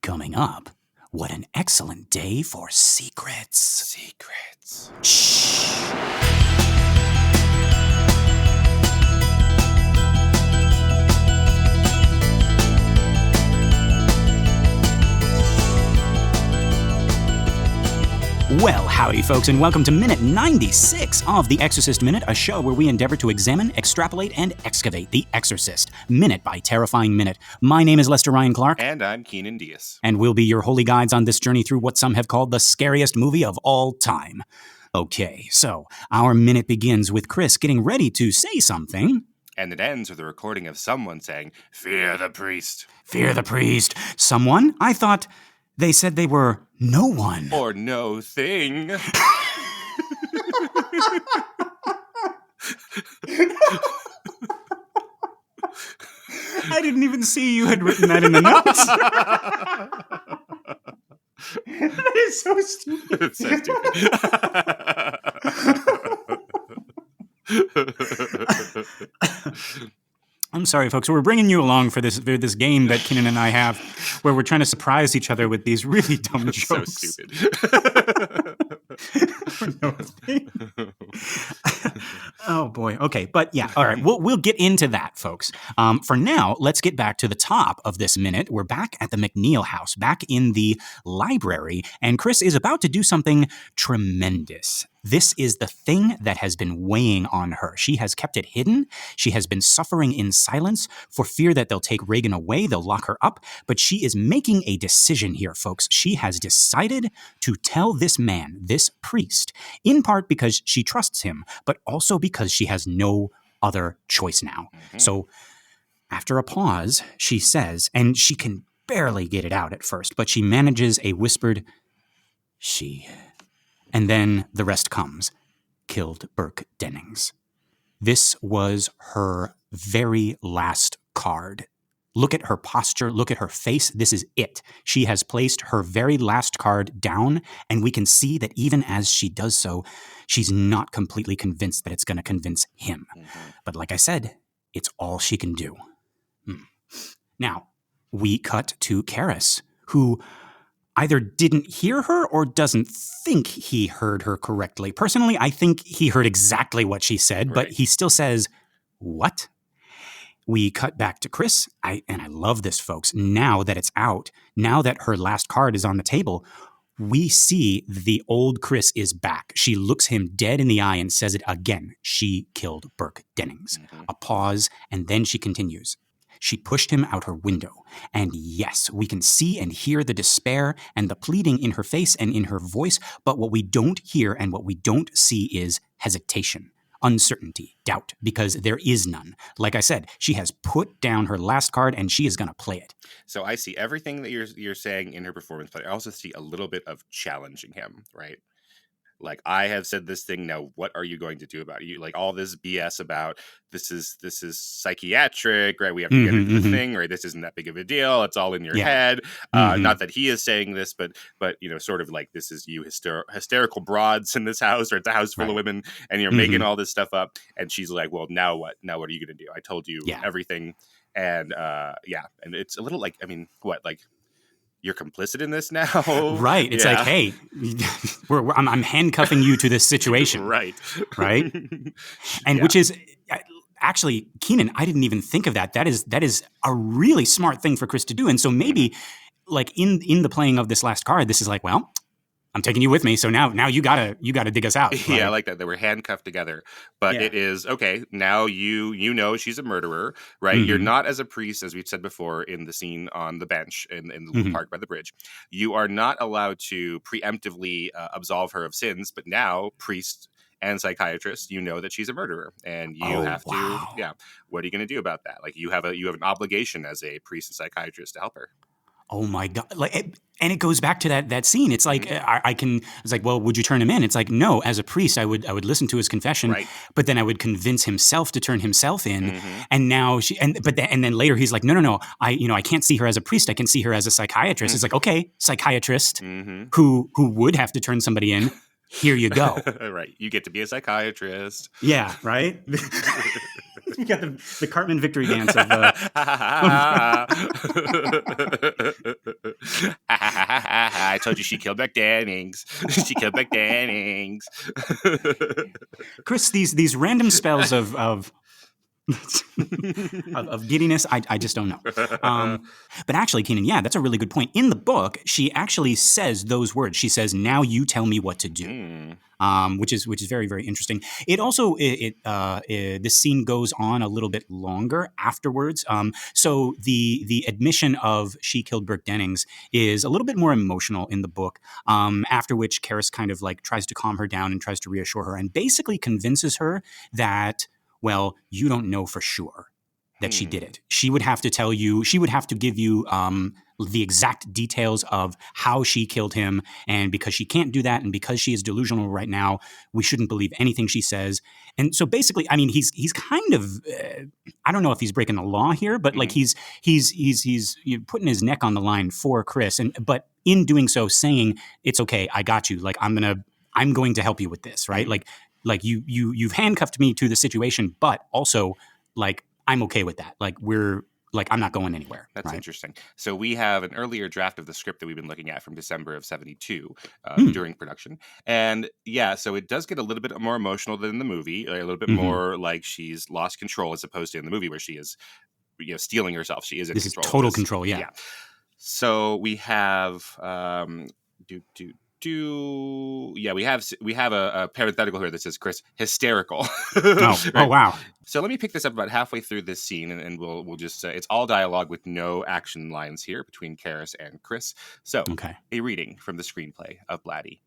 Coming up, what an excellent day for secrets. Secrets. Shh. Well, howdy, folks, and welcome to Minute 96 of The Exorcist Minute, a show where we endeavor to examine, extrapolate, and excavate The Exorcist, minute by terrifying minute. My name is Lester Ryan Clark. And I'm Kynan Diaz. And we'll be your holy guides on this journey through what some have called the scariest movie of all time. Okay, so our minute begins with Chris getting ready to say something. And it ends with a recording of someone saying, "Fear the priest." Fear the priest. Someone? I thought they said they were no one. Or no thing. I didn't even see you had written that in the notes. That is so stupid. It's so stupid. I'm sorry, folks. We're bringing you along for this game that Kynan and I have, where we're trying to surprise each other with these really dumb jokes. So stupid. Oh boy. Okay, but yeah. All right. We'll get into that, folks. For now, let's get back to the top of this minute. We're back at the McNeil house, back in the library, and Chris is about to do something tremendous. This is the thing that has been weighing on her. She has kept it hidden. She has been suffering in silence for fear that they'll take Reagan away. They'll lock her up. But she is making a decision here, folks. She has decided to tell this man, this priest, in part because she trusts him, but also because she has no other choice now. Mm-hmm. So after a pause, she says, and she can barely get it out at first, but she manages a whispered, "She..." And then the rest comes. Killed Burke Dennings. This was her very last card. Look at her posture. Look at her face. This is it. She has placed her very last card down, and we can see that even as she does so, she's not completely convinced that it's going to convince him. Mm-hmm. But like I said, it's all she can do. Now, we cut to Karis, who either didn't hear her or doesn't think he heard her correctly. Personally, I think he heard exactly what she said, right. But he still says, "What?" We cut back to Chris, and I love this, folks. Now that it's out, now that her last card is on the table, we see the old Chris is back. She looks him dead in the eye and says it again. She killed Burke Dennings. Mm-hmm. A pause, and then she continues. She pushed him out her window. And yes, we can see and hear the despair and the pleading in her face and in her voice, but what we don't hear and what we don't see is hesitation, uncertainty, doubt, because there is none. Like I said, she has put down her last card and she is going to play it. So I see everything that you're saying in her performance, but I also see a little bit of challenging him, right? Like, I have said this thing, now what are you going to do about it? You like all this BS about this is psychiatric, right? We have to get into the thing, right? This isn't that big of a deal. It's all in your head. Not that he is saying this, but you know, sort of like, this is you hysterical broads in this house, or it's a house full of women, and you're making all this stuff up. And she's like, well, now what? Now what are you going to do? I told you everything. And and it's a little like, I mean, what, like, you're complicit in this now? Right. It's like, hey, I'm handcuffing you to this situation. Right. And which is actually, Kynan, I didn't even think of that. That is a really smart thing for Chris to do. And so maybe like in the playing of this last card, this is like, well, I'm taking you with me. So now you gotta dig us out. Right? Yeah, I like that. They were handcuffed together. But it is, okay, now you know she's a murderer, right? You're not, as a priest, as we've said before in the scene on the bench in the little park by the bridge, you are not allowed to preemptively absolve her of sins. But now, priest and psychiatrist, you know that she's a murderer. And you have to, what are you going to do about that? Like, you have an obligation as a priest and psychiatrist to help her. Oh my God. And it goes back to that scene. It's like, it's like, well, would you turn him in? It's like, no, as a priest, I would listen to his confession, but then I would convince himself to turn himself in. And now and then later he's like, no, I can't see her as a priest. I can see her as a psychiatrist. It's like, okay, psychiatrist who would have to turn somebody in. Here you go. Right. You get to be a psychiatrist. Yeah. Right. You got the Cartman victory dance of I told you she killed Dannings. She killed Dannings. Chris, these random spells of giddiness, I just don't know. But actually, Kynan, yeah, that's a really good point. In the book, she actually says those words. She says, "Now you tell me what to do." Which is very, very interesting. It also this scene goes on a little bit longer afterwards. So the admission of she killed Burke Dennings is a little bit more emotional in the book. After which Karis kind of like tries to calm her down and tries to reassure her and basically convinces her that, well, you don't know for sure that she did it. She would have to tell you, she would have to give you the exact details of how she killed him. And because she can't do that, and because she is delusional right now, we shouldn't believe anything she says. And so basically, I mean, he's kind of, I don't know if he's breaking the law here, but like he's putting his neck on the line for Chris. But in doing so, saying, it's okay, I got you. Like, I'm going to help you with this, right? Like you've handcuffed me to the situation, but also like, I'm okay with that. Like I'm not going anywhere. That's right? Interesting. So we have an earlier draft of the script that we've been looking at from December of 72 during production. And yeah, so it does get a little bit more emotional than the movie, a little bit more like she's lost control as opposed to in the movie where she is, stealing herself. She is in control. This is total control. Yeah. So we have, we have a parenthetical here that says Chris hysterical. Right? Oh wow. So let me pick this up about halfway through this scene, and we'll just it's all dialogue with no action lines here between Karis and Chris. So a reading from the screenplay of Blatty.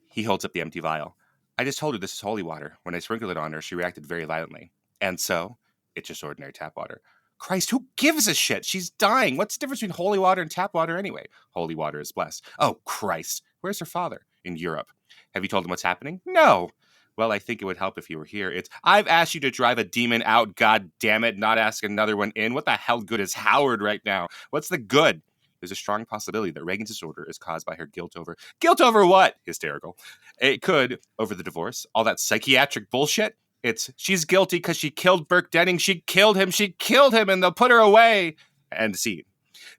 He holds up the empty vial. I just told her this is holy water. When I sprinkled it on her, she reacted very violently. And so it's just ordinary tap water. Christ, who gives a shit? She's dying. What's the difference between holy water and tap water anyway? Holy water is blessed. Oh, Christ. Where's her father? In Europe. Have you told him what's happening? No. Well, I think it would help if he were here. I've asked you to drive a demon out, god damn it, not ask another one in. What the hell good is Howard right now? What's the good? There's a strong possibility that Reagan's disorder is caused by her guilt over... Guilt over what? Hysterical. It could, over the divorce. All that psychiatric bullshit. She's guilty because she killed Burke Dennings. She killed him, and they'll put her away. End scene.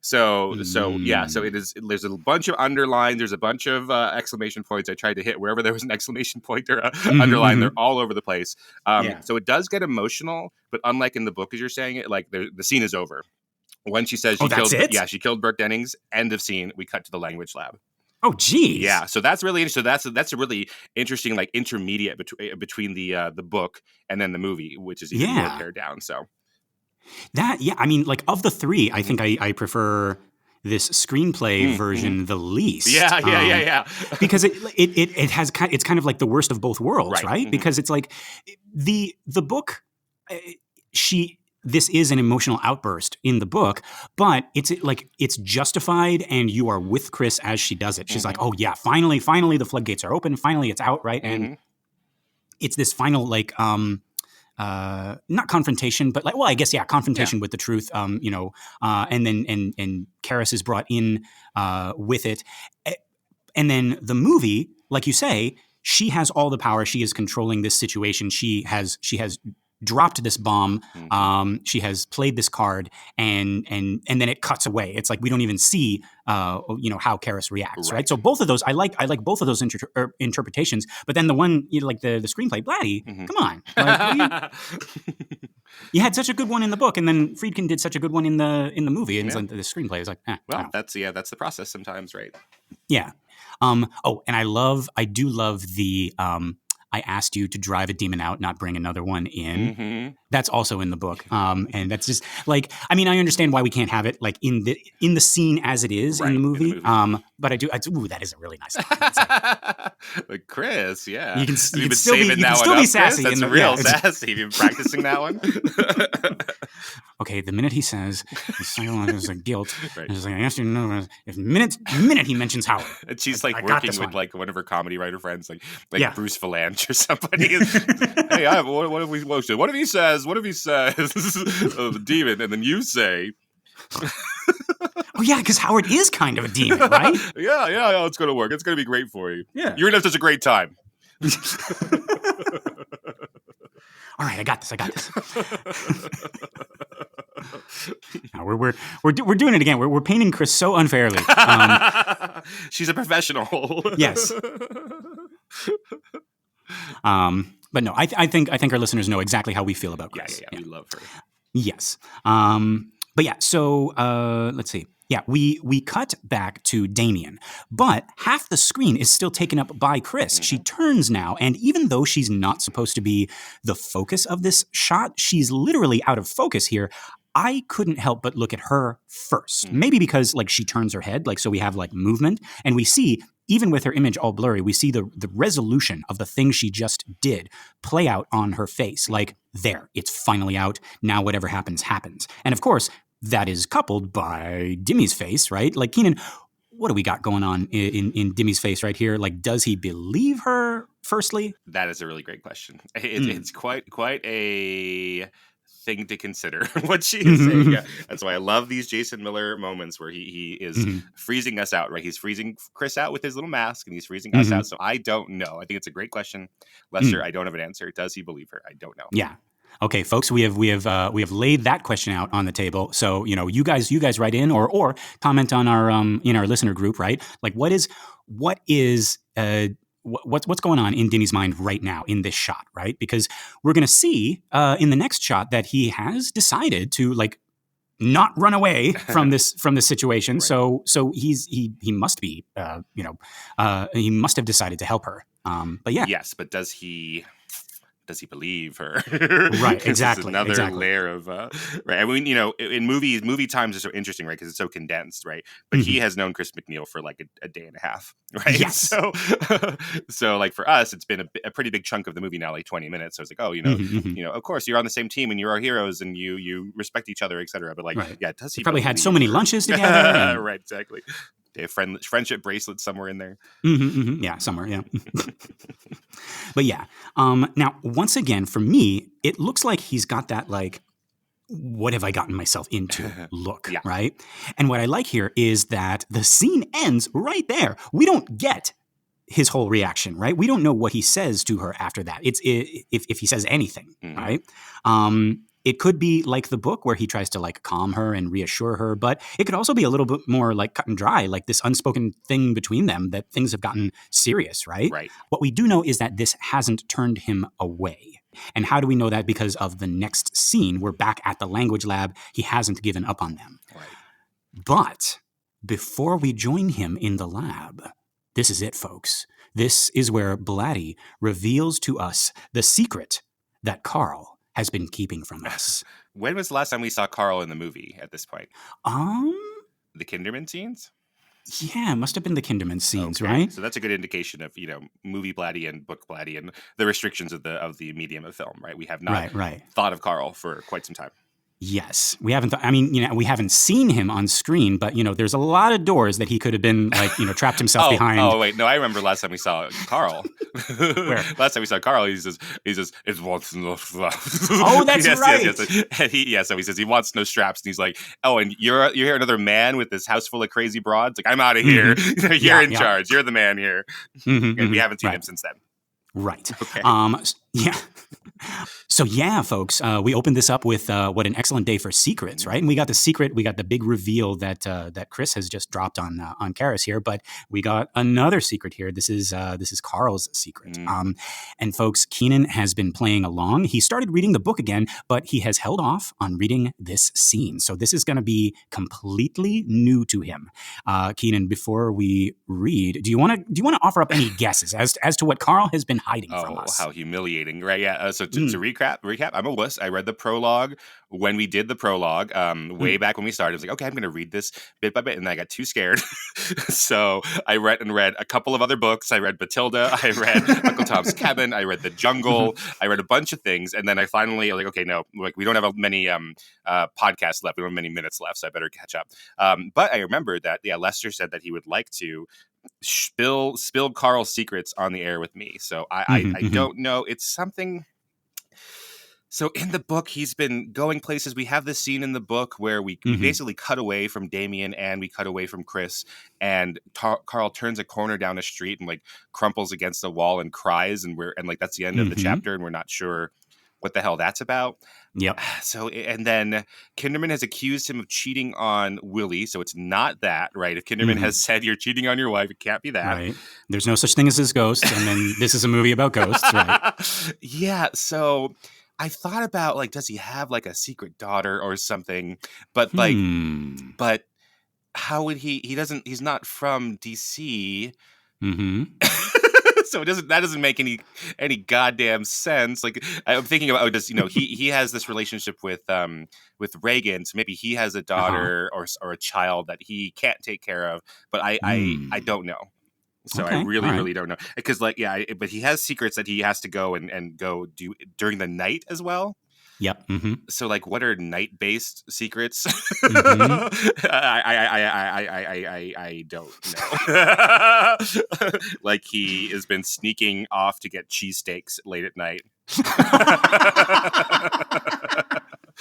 So it is. There's a bunch of underlines. There's a bunch of exclamation points. I tried to hit wherever there was an exclamation point or underline. They're all over the place. So it does get emotional, but unlike in the book, as you're saying it, like the scene is over. When she says she killed Burke Dennings. End of scene. We cut to the language lab. Oh, geez. Yeah, so that's really interesting. That's a really interesting, like intermediate between the book and then the movie, which is even more pared down. So I mean, like of the three, I think I prefer this screenplay version the least. Yeah. Because it has it's kind of like the worst of both worlds, right? Because it's like the book, this is an emotional outburst in the book, but it's justified, and you are with Chris as she does it. She's like, oh yeah, finally the floodgates are open. Finally it's out, right? And it's this final like not confrontation, but like, well, I guess confrontation with the truth. And then Karis is brought in with it, and then the movie, like you say, she has all the power. She is controlling this situation. She has dropped this bomb. She has played this card, and then it cuts away. It's like we don't even see how Karis reacts, right? So both of those, I like both of those interpretations. But then the one, like the screenplay, Blatty, come on, like, you had such a good one in the book, and then Friedkin did such a good one in the movie, and it's like the screenplay is like, well, that's the process sometimes, right? Yeah. And I do love the. I asked you to drive a demon out, not bring another one in. That's also in the book. And that's just like, I mean, I understand why we can't have it like in the scene as it is in the movie. But I do, that is a really nice line. Like Chris, yeah. You can still be sassy. That's real sassy. You've been practicing that one? Okay, the minute he says, there's a guilt, it's like, I asked you to know, if minute he mentions Howard. And she's like working with like one of her comedy writer friends, like Bruce Valanche or somebody. Hey, what if he says, the demon, and then you say... Oh yeah, because Howard is kind of a demon, right? yeah, it's going to work. It's going to be great for you. Yeah. You're going to have such a great time. All right, I got this. No, we're doing it again. We're painting Chris so unfairly. She's a professional. Yes. But no, I think our listeners know exactly how we feel about Chris. Yeah. We love her. Yes. But yeah, so let's see. Yeah, we cut back to Damien, but half the screen is still taken up by Chris. She turns now, and even though she's not supposed to be the focus of this shot, she's literally out of focus here. I couldn't help but look at her first. Maybe because like she turns her head, like so we have like movement, and we see, even with her image all blurry, we see the resolution of the thing she just did play out on her face. Like, there, it's finally out. Now whatever happens, happens. And of course, that is coupled by Dimmy's face, right? Like, Kynan, what do we got going on in Dimmy's face right here? Like, does he believe her, firstly? That is a really great question. It's quite a thing to consider what she is saying. Yeah. That's why I love these Jason Miller moments where he is freezing us out, right? He's freezing Chris out with his little mask, and he's freezing us out. So I don't know. I think it's a great question. Lester, I don't have an answer. Does he believe her? I don't know. Yeah. Okay, folks, we have laid that question out on the table. So, you know, you guys write in or comment on our in our listener group, right? Like, what's going on in Dimmy's mind right now in this shot, right? Because we're going to see in the next shot that he has decided to like not run away from this situation. Right. So he must be he must have decided to help her. But yeah. Yes, but does he believe her? Right, exactly. Another layer of right. I mean, you know, in movie times are so interesting, right? Because it's so condensed, right? But he has known Chris MacNeil for like a day and a half, right? Yes. So like for us, it's been a pretty big chunk of the movie now, like 20 minutes. So it's like, oh, you know, of course you're on the same team and you're our heroes and you respect each other, etc. But like, yeah, does he probably had so many lunches together? Right, exactly. They have friendship bracelets somewhere in there. Yeah, somewhere, yeah. But yeah, now, once again, for me, it looks like he's got that, like, what have I gotten myself into look, right? And what I like here is that the scene ends right there. We don't get his whole reaction, right? We don't know what he says to her after that. It's if he says anything, right? It could be like the book where he tries to like calm her and reassure her, but it could also be a little bit more like cut and dry, like this unspoken thing between them that things have gotten serious, right? Right. What we do know is that this hasn't turned him away. And how do we know that? Because of the next scene. We're back at the language lab. He hasn't given up on them. Right. But before we join him in the lab, this is it, folks. This is where Blatty reveals to us the secret that Karl has been keeping from us. When was the last time we saw Karl in the movie at this point? The Kinderman scenes? Yeah, it must have been the Kinderman scenes, right? So that's a good indication of, you know, movie Blatty and book Blatty and the restrictions of the medium of film, right? We have not thought of Karl for quite some time. Yes, we haven't. We haven't seen him on screen, but you know, there's a lot of doors that he could have been like, you know, trapped himself behind. Oh wait, no, I remember last time we saw Karl. Where? Last time we saw Karl, he says, "It wants no straps." Oh, that's right. Yes. So he says he wants no straps, and he's like, "Oh, and you're here, another man with this house full of crazy broads. Like, I'm out of here. You're in charge. You're the man here." And we haven't seen him since then. Right. Okay. Yeah. So yeah, folks, we opened this up with what an excellent day for secrets, right? And we got the secret, we got the big reveal that Chris has just dropped on Karis here, but we got another secret here. This is Karl's secret. And folks, Kynan has been playing along. He started reading the book again, but he has held off on reading this scene. So this is going to be completely new to him. Kynan, before we read, do you want to offer up any guesses as to what Karl has been hiding from us? Oh, how humiliating, right? Yeah. So to recap, I'm a wuss. I read the prologue when we did the prologue, way back when we started. I was like, okay, I'm going to read this bit by bit, and I got too scared. So I read a couple of other books. I read Batilda. I read Uncle Tom's Cabin. I read The Jungle. I read a bunch of things, and then I finally like, okay, no, like we don't have many podcasts left. We don't have many minutes left, so I better catch up. But I remember that Lester said that he would like to spill Karl's secrets on the air with me. So I don't know. It's something. So in the book, he's been going places. We have this scene in the book where we basically cut away from Damien and we cut away from Chris, and Karl turns a corner down a street and like crumples against the wall and cries, and like that's the end of the chapter, and we're not sure what the hell that's about. Yep. So, and then Kinderman has accused him of cheating on Willie. So it's not that, right? If Kinderman has said you're cheating on your wife, it can't be that. Right. There's no such thing as ghosts. And then this is a movie about ghosts, right? Yeah. So I thought about, like, does he have like a secret daughter or something? But like, but how would he's not from DC. So that doesn't make any goddamn sense. Like, I'm thinking about, he has this relationship with Reagan, so maybe he has a daughter or a child that he can't take care of, but I don't know. So I really don't know, because but he has secrets that he has to go and go do during the night as well. Yep. So, like, what are night-based secrets? I don't know. Like, he has been sneaking off to get cheesesteaks late at night.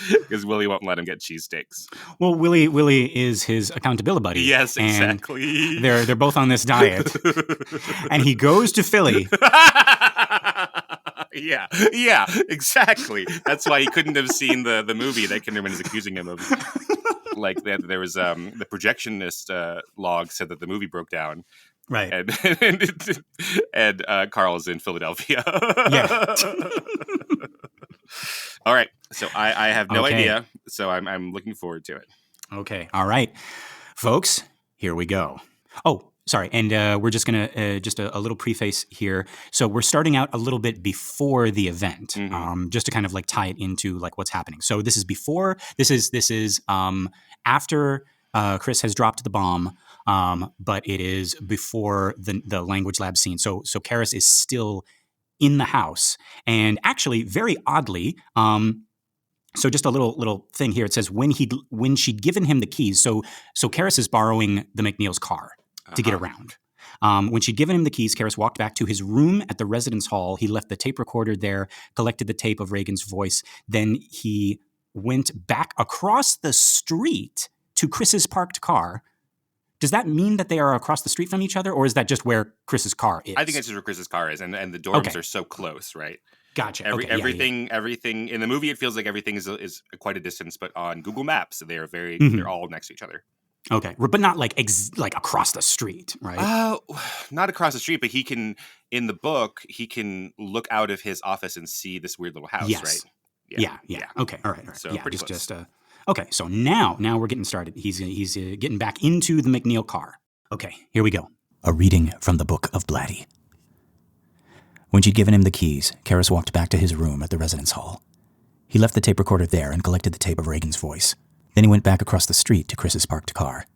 Because Willie won't let him get cheesesteaks. Well, Willie is his accountability buddy. Yes, exactly. And they're both on this diet. And he goes to Philly. Yeah, exactly. That's why he couldn't have seen the movie that Kinderman is accusing him of. Like, that there was the projectionist log said that the movie broke down. Right. And Karl is in Philadelphia. Yeah. All right. So I have no idea. So I'm looking forward to it. Okay. All right. Folks, here we go. Oh, sorry. And we're just going to, just a little preface here. So we're starting out a little bit before the event, just to kind of like tie it into like what's happening. So this is before, this is after Chris has dropped the bomb, but it is before the language lab scene. So Karis is still in the house. And actually, very oddly, so just a little thing here. It says when she'd given him the keys. So Karis is borrowing the McNeil's car to get around. When she'd given him the keys, Karis walked back to his room at the residence hall. He left the tape recorder there, collected the tape of Reagan's voice. Then he went back across the street to Chris's parked car. Does that mean that they are across the street from each other, or is that just where Chris's car is? I think it's just where Chris's car is, and the dorms are so close, right? Gotcha. Everything in the movie, it feels like everything is quite a distance, but on Google Maps, they are they're all next to each other. Okay, but not like across the street, right? Not across the street, but in the book, he can look out of his office and see this weird little house, right? Yeah. Okay, all right. So pretty close. Okay, so now we're getting started. He's getting back into the McNeil car. Okay, here we go. A reading from the Book of Blatty. When she'd given him the keys, Karis walked back to his room at the residence hall. He left the tape recorder there and collected the tape of Reagan's voice. Then he went back across the street to Chris's parked car.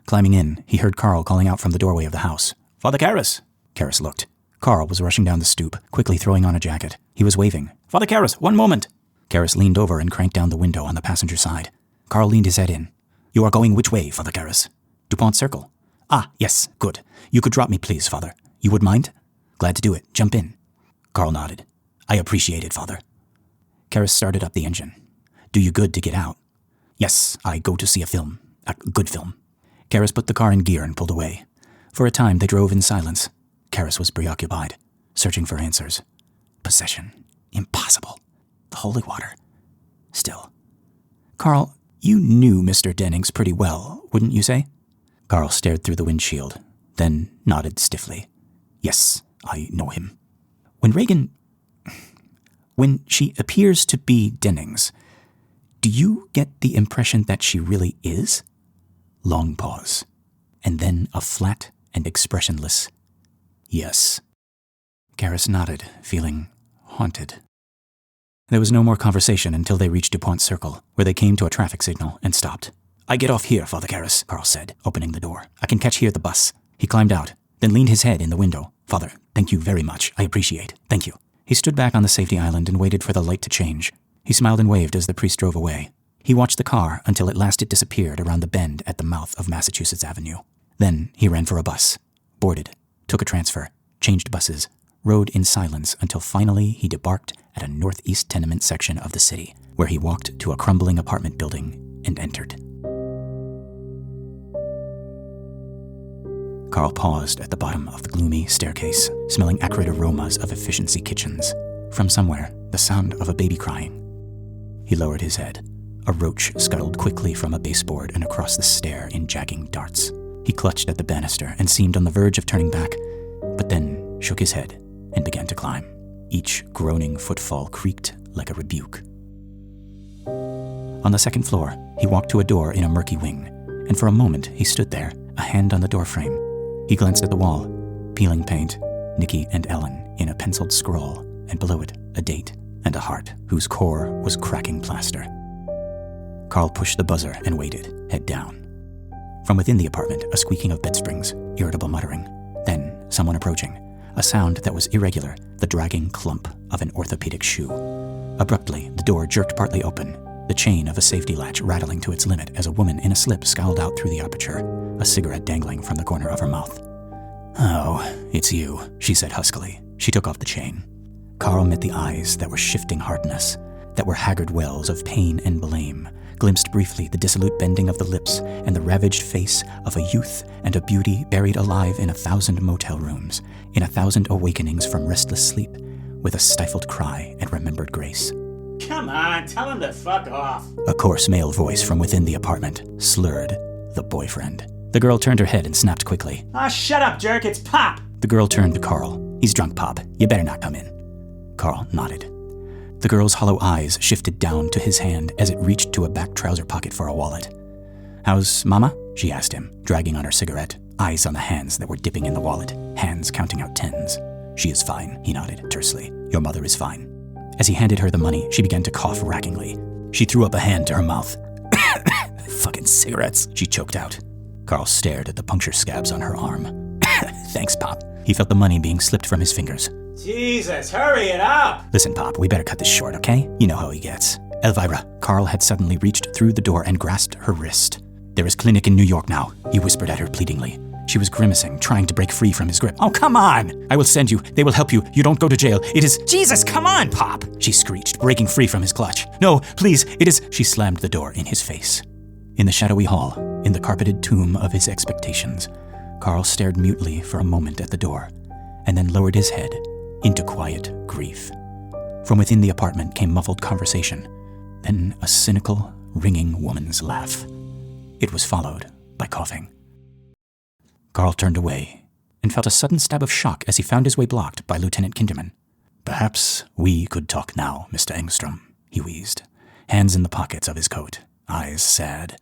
Climbing in, he heard Karl calling out from the doorway of the house. "Father Karis!" Karis looked. Karl was rushing down the stoop, quickly throwing on a jacket. He was waving. "Father Karis, one moment!" Karis leaned over and cranked down the window on the passenger side. Karl leaned his head in. "You are going which way, Father Karis?" "DuPont Circle." "Ah, yes, good. You could drop me, please, Father. You would mind?" "Glad to do it. Jump in." Karl nodded. "I appreciate it, Father." Karis started up the engine. "Do you good to get out?" "Yes, I go to see a film. A good film." Karis put the car in gear and pulled away. For a time, they drove in silence. Karis was preoccupied, searching for answers. Possession. Impossible. The holy water. Still. "Karl, you knew Mr. Dennings pretty well, wouldn't you say?" Karl stared through the windshield, then nodded stiffly. "Yes, I know him." When she appears to be Dennings, do you get the impression that she really is? Long pause, and then a flat and expressionless yes. Karis nodded, feeling haunted. There was no more conversation until they reached DuPont Circle, where they came to a traffic signal and stopped. "I get off here, Father Karis," Karl said, opening the door. "I can catch here the bus." He climbed out, then leaned his head in the window. "Father, thank you very much. I appreciate. Thank you." He stood back on the safety island and waited for the light to change. He smiled and waved as the priest drove away. He watched the car until at last it disappeared around the bend at the mouth of Massachusetts Avenue. Then he ran for a bus, boarded, took a transfer, changed buses, rode in silence until finally he debarked at a northeast tenement section of the city, where he walked to a crumbling apartment building and entered. Karl paused at the bottom of the gloomy staircase, smelling acrid aromas of efficiency kitchens. From somewhere, the sound of a baby crying. He lowered his head. A roach scuttled quickly from a baseboard and across the stair in jagging darts. He clutched at the banister and seemed on the verge of turning back, but then shook his head and began to climb. Each groaning footfall creaked like a rebuke. On the second floor, he walked to a door in a murky wing, and for a moment he stood there, a hand on the doorframe. He glanced at the wall, peeling paint, Nikki and Ellen in a penciled scroll, and below it, a date and a heart whose core was cracking plaster. Karl pushed the buzzer and waited, head down. From within the apartment, a squeaking of bed springs, irritable muttering. Then, someone approaching. A sound that was irregular, the dragging clump of an orthopedic shoe. Abruptly, the door jerked partly open, the chain of a safety latch rattling to its limit as a woman in a slip scowled out through the aperture, a cigarette dangling from the corner of her mouth. "Oh, it's you," she said huskily. She took off the chain. Karl met the eyes that were shifting hardness, that were haggard wells of pain and blame, glimpsed briefly the dissolute bending of the lips and the ravaged face of a youth and a beauty buried alive in 1,000 motel rooms, in 1,000 awakenings from restless sleep, with a stifled cry and remembered grace. Come on, tell him to fuck off. A coarse male voice from within the apartment slurred, "The boyfriend." The girl turned her head and snapped quickly. Ah, shut up, jerk, it's Pop. The girl turned to Karl. "He's drunk, Pop. You better not come in." Karl nodded. The girl's hollow eyes shifted down to his hand as it reached to a back trouser pocket for a wallet. "How's Mama?" she asked him, dragging on her cigarette, eyes on the hands that were dipping in the wallet, hands counting out tens. "She is fine," he nodded tersely. "Your mother is fine." As he handed her the money, she began to cough rackingly. She threw up a hand to her mouth. "Fucking cigarettes," she choked out. Karl stared at the puncture scabs on her arm. "Thanks, Pop." He felt the money being slipped from his fingers. Jesus, hurry it up! "Listen, Pop, we better cut this short, okay? You know how he gets." "Elvira." Karl had suddenly reached through the door and grasped her wrist. "There is clinic in New York now," he whispered at her pleadingly. She was grimacing, trying to break free from his grip. "Oh, come on! I will send you. They will help you. You don't go to jail. It is—" "Jesus, come on, Pop!" she screeched, breaking free from his clutch. "No, please, it is—" She slammed the door in his face. In the shadowy hall, in the carpeted tomb of his expectations, Karl stared mutely for a moment at the door, and then lowered his head into quiet grief. From within the apartment came muffled conversation, then a cynical, ringing woman's laugh. It was followed by coughing. Karl turned away and felt a sudden stab of shock as he found his way blocked by Lieutenant Kinderman. "Perhaps we could talk now, Mr. Engstrom," he wheezed, hands in the pockets of his coat, eyes sad.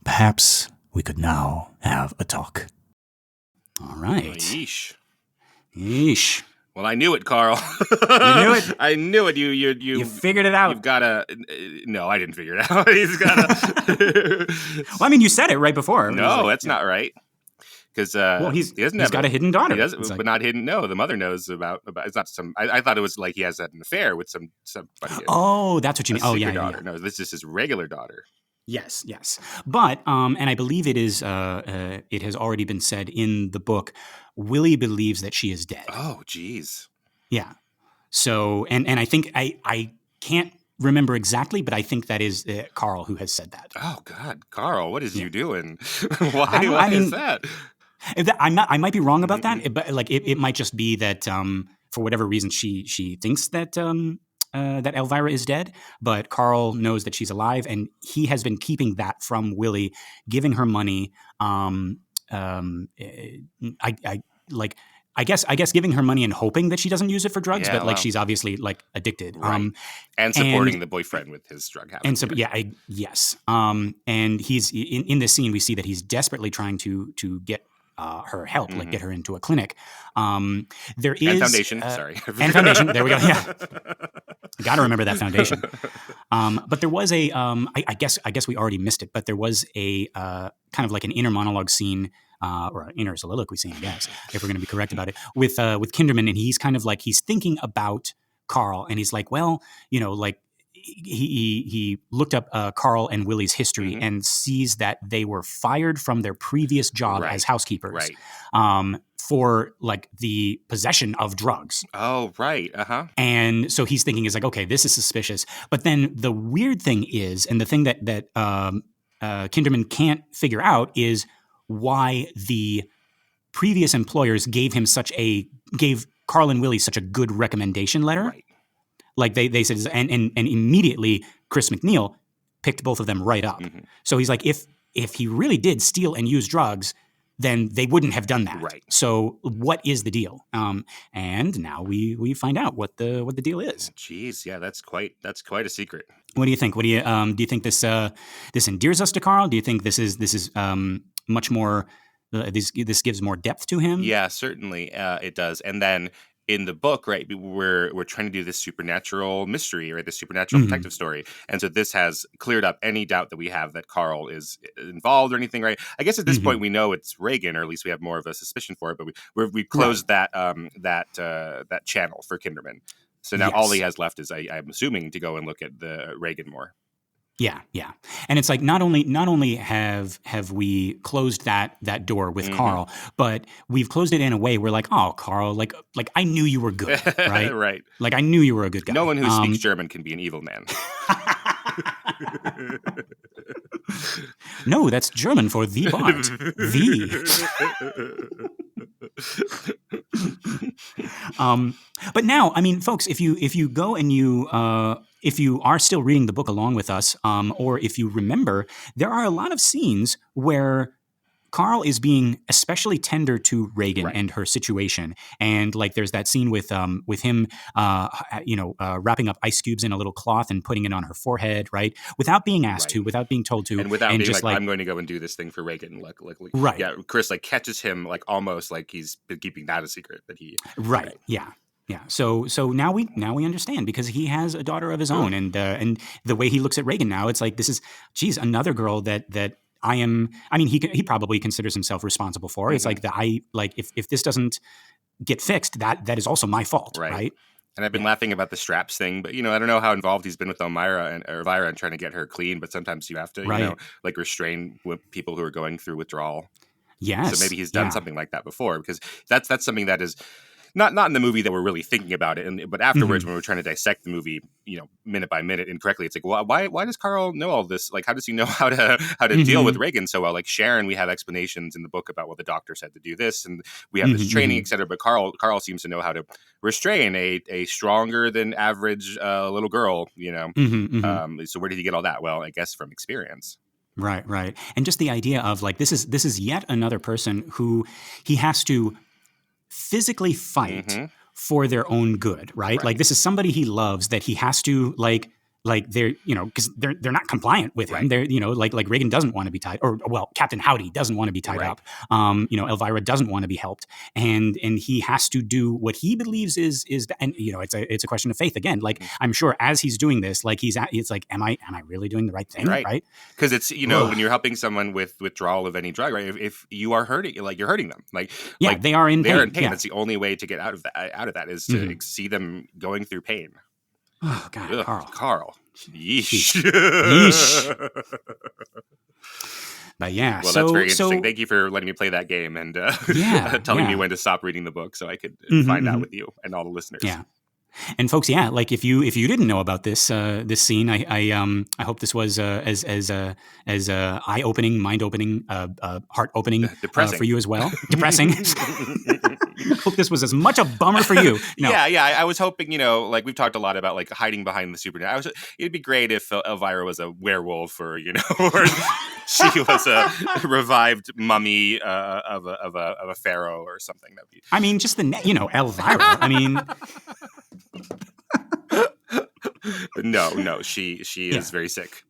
"Perhaps we could now have a talk." All right. Yeesh. Yeesh. Well, I knew it, Karl. You knew it? I knew it. You figured it out. You've got to... No, I didn't figure it out. He's got to... Well, I mean, you said it right before. No, that's not right. Because well, he's got a hidden daughter. He does, but not hidden. No, the mother knows about. It's not some. I thought it was like he has an affair with somebody. Oh, that's what you mean. Oh, yeah, daughter. Yeah. No, this is his regular daughter. Yes. But and I believe it is. It has already been said in the book. Willie believes that she is dead. Oh, geez. Yeah. So and I think I can't remember exactly, but I think that is Karl who has said that. Oh God, Karl, what is you doing? Why is that? I might be wrong about that, but like it might just be that for whatever reason she thinks that that Elvira is dead, but Karl knows that she's alive, and he has been keeping that from Willie, giving her money. I guess giving her money and hoping that she doesn't use it for drugs, but like she's obviously like addicted, right. And supporting the boyfriend with his drug habit. And so, yes. And he's in this scene, we see that he's desperately trying to get her help, like get her into a clinic. There is and foundation. Sorry, and foundation. There we go. Yeah, got to remember that foundation. But there was a I guess we already missed it, but there was a kind of like an inner monologue scene. Or an inner soliloquy scene, I guess, if we're going to be correct about it, with Kinderman, and he's kind of like he's thinking about Karl, and he's like, well, you know, like he looked up Karl and Willie's history and sees that they were fired from their previous job as housekeepers, for like the possession of drugs. Oh, right, And so he's thinking, is like, okay, this is suspicious. But then the weird thing is, and the thing that Kinderman can't figure out is why the previous employers gave Karl and Willie such a good recommendation letter. Like they said, and immediately Chris McNeil picked both of them right up. Mm-hmm. So he's like, if he really did steal and use drugs, then they wouldn't have done that. Right. So what is the deal? And now we find out what the deal is. Jeez, yeah, that's quite a secret. What do you think? What do you think this endears us to Karl? Do you think this is much more? This gives more depth to him. Yeah, certainly it does. And then in the book, right, we're trying to do this supernatural mystery, right, this supernatural detective story, and so this has cleared up any doubt that we have that Karl is involved or anything, right? I guess at this point we know it's Reagan, or at least we have more of a suspicion for it. But we closed that channel for Kinderman. So now all he has left is, I'm assuming, to go and look at the Reagan more. Yeah, yeah, and it's like not only have we closed that door with Karl, but we've closed it in a way where like, oh, Karl, like I knew you were good, right? Right. Like I knew you were a good guy. No one who speaks German can be an evil man. No, that's German for the Bart. But now, I mean, folks, if you go and if you are still reading the book along with us, or if you remember, there are a lot of scenes where Karl is being especially tender to Reagan and her situation, and like there's that scene with him, wrapping up ice cubes in a little cloth and putting it on her forehead, right, without being asked to, without being told to, and without being just like, I'm going to go and do this thing for Reagan, like right, yeah. Chris like catches him like almost like he's been keeping that a secret that he yeah. Yeah, so now we understand, because he has a daughter of his own, and the way he looks at Reagan now, it's like, this is, geez, another girl that he probably considers himself responsible for. It's like if this doesn't get fixed, that is also my fault, right? And I've been laughing about the straps thing, but I don't know how involved he's been with Elvira and trying to get her clean, but sometimes you have to like restrain people who are going through withdrawal. Yes. So maybe he's done something like that before, because that's something that is not in the movie that we're really thinking about it, but afterwards when we're trying to dissect the movie, minute by minute incorrectly, it's like, well, why does Karl know all this? Like, how does he know how to deal with Reagan so well? Like Sharon, we have explanations in the book about, well, the doctor said to do this, and we have this training, etc. But Karl seems to know how to restrain a stronger than average little girl. So where did he get all that? Well, I guess from experience. Right. And just the idea of like, this is yet another person who he has to physically fight for their own good, right? Like this is somebody he loves that he has to like they're, because they're not compliant with him. They're, like Reagan doesn't want to be tied, or well, Captain Howdy doesn't want to be tied up. Elvira doesn't want to be helped, and he has to do what he believes is, and it's a question of faith again. Like I'm sure as he's doing this, like it's like, am I really doing the right thing? Right? Because it's when you're helping someone with withdrawal of any drug, right? If you are hurting, like you're hurting them, they are in pain. They're in pain. Yeah. That's the only way to get out of that is to see them going through pain. Oh God, Karl. Yeesh. But yeah, well, that's very interesting. Thank you for letting me play that game and telling me when to stop reading the book so I could find out with you and all the listeners. Yeah. And folks, like if you didn't know about this scene, I hope this was as eye opening, mind opening, heart opening for you as well. Depressing. Hope this was as much a bummer for you. No. Yeah. I was hoping, like we've talked a lot about like hiding behind the supernatural. It'd be great if Elvira was a werewolf, or or she was a revived mummy of a pharaoh or something. That'd be. I mean, just Elvira. I mean. No, she is very sick.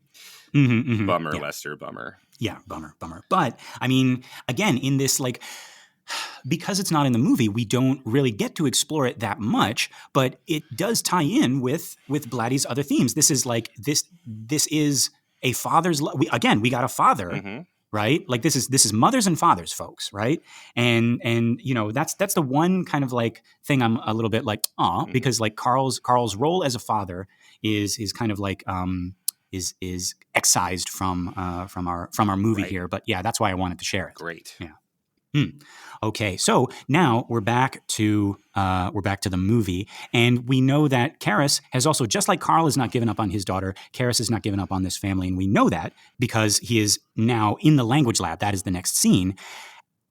Bummer, Lester, bummer. Yeah, bummer. But I mean, again, in this like, because it's not in the movie, we don't really get to explore it that much, but it does tie in with Blatty's other themes. This is like this is a father's love. We got a father. Right? Like this is mothers and fathers, folks, right? And that's the one kind of like thing I'm a little bit like, because like Karl's role as a father is kind of like is excised from our movie here. But yeah, that's why I wanted to share it. Great. Yeah. Okay, so now we're back to the movie, and we know that Karras has also, just like Karl has not given up on his daughter, Karras has not given up on this family, and we know that because he is now in the language lab. That is the next scene.